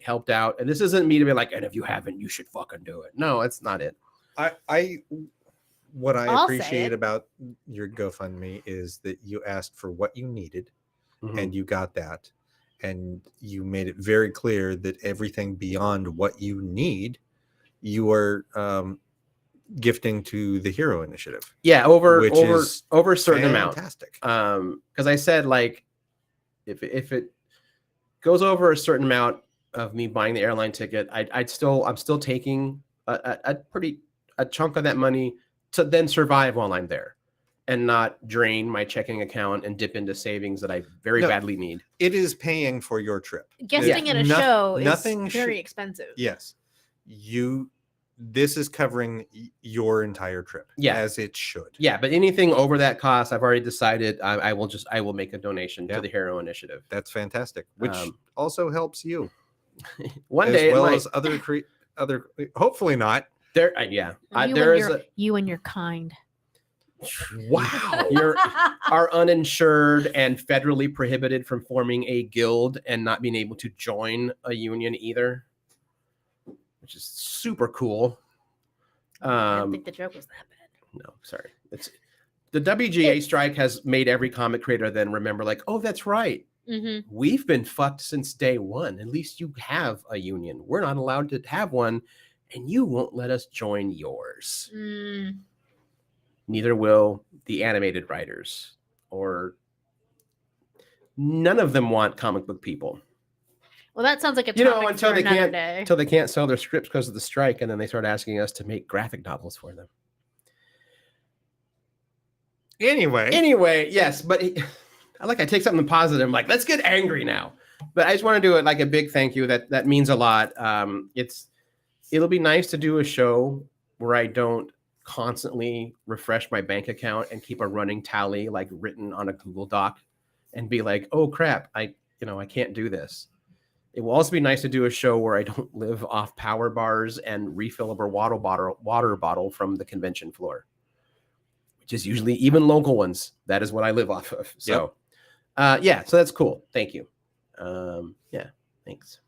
helped out. And this isn't me to be and if you haven't, you should fucking do it. No, it's not it. What I I'll say appreciate it. about your GoFundMe is that you asked for what you needed, and you got that. And you made it very clear that everything beyond what you need, you are gifting to the Hero Initiative. Yeah, over which is a certain amount. Fantastic. Because I said if it goes over a certain amount of me buying the airline ticket, I'm still taking a chunk of that money to then survive while I'm there, and not drain my checking account and dip into savings that I very badly need. It is paying for your trip. Guesting at a show nothing is very expensive. Yes. This is covering your entire trip. Yeah. As it should. Yeah, but anything over that cost, I've already decided I will make a donation to the Hero Initiative. That's fantastic, which also helps you. One day, as well as other hopefully not. There You and your kind. Wow. Are uninsured and federally prohibited from forming a guild and not being able to join a union either, which is super cool. I didn't think the joke was that bad. No, sorry. It's the WGA strike has made every comic creator then remember oh, that's right. Mm-hmm. We've been fucked since day one. At least you have a union. We're not allowed to have one, and you won't let us join yours. Neither will the animated writers, or none of them want comic book people. Well, that sounds like a topic for another day. Until they can't sell their scripts because of the strike, and then they start asking us to make graphic novels for them. Anyway, yes, but I take something positive. I'm let's get angry now. But I just want to do it a big thank you. That means a lot. It'll be nice to do a show where I don't constantly refresh my bank account and keep a running tally like written on a Google Doc and be like, oh crap, I can't do this. It will also be nice to do a show where I don't live off power bars and refillable water bottle from the convention floor, which is usually even local ones. That is what I live off of. So, so that's cool. Thank you. Thanks.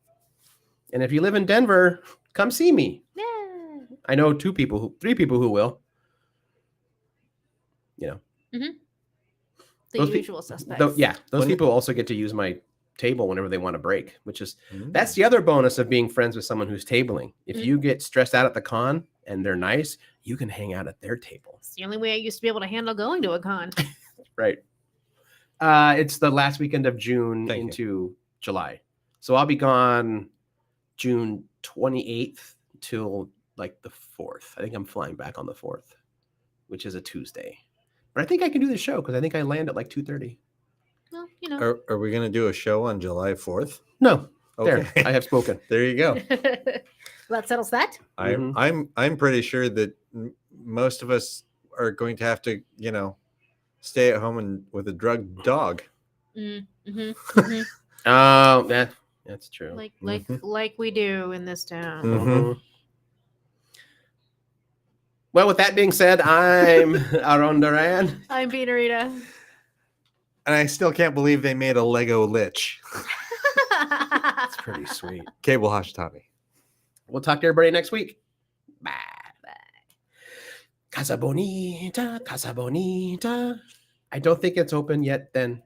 And if you live in Denver, come see me. Yeah. I know 3 people who will. The Those pe- usual suspects. Those people also get to use my table whenever they want to break, which is that's the other bonus of being friends with someone who's tabling. If you get stressed out at the con and they're nice, you can hang out at their table. It's the only way I used to be able to handle going to a con. Right. It's the last weekend of June into July. So I'll be gone June 28th till like the 4th. I think I'm flying back on the 4th, which is a Tuesday. But I think I can do the show because I think I land at like 2:30. Well, you know. Are we going to do a show on July 4th? No. Okay. There, I have spoken. There you go. Well, that settles that. I'm pretty sure that most of us are going to have to, stay at home and with a drugged dog. Oh, that's true. Like we do in this town. Mhm. Well, with that being said, I'm Aaron Duran. I'm Peterita. And I still can't believe they made a Lego Lich. That's pretty sweet. Kaebel Hashitabi. We'll talk to everybody next week. Bye. Casa Bonita, Casa Bonita. I don't think it's open yet then.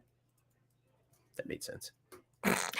That made sense.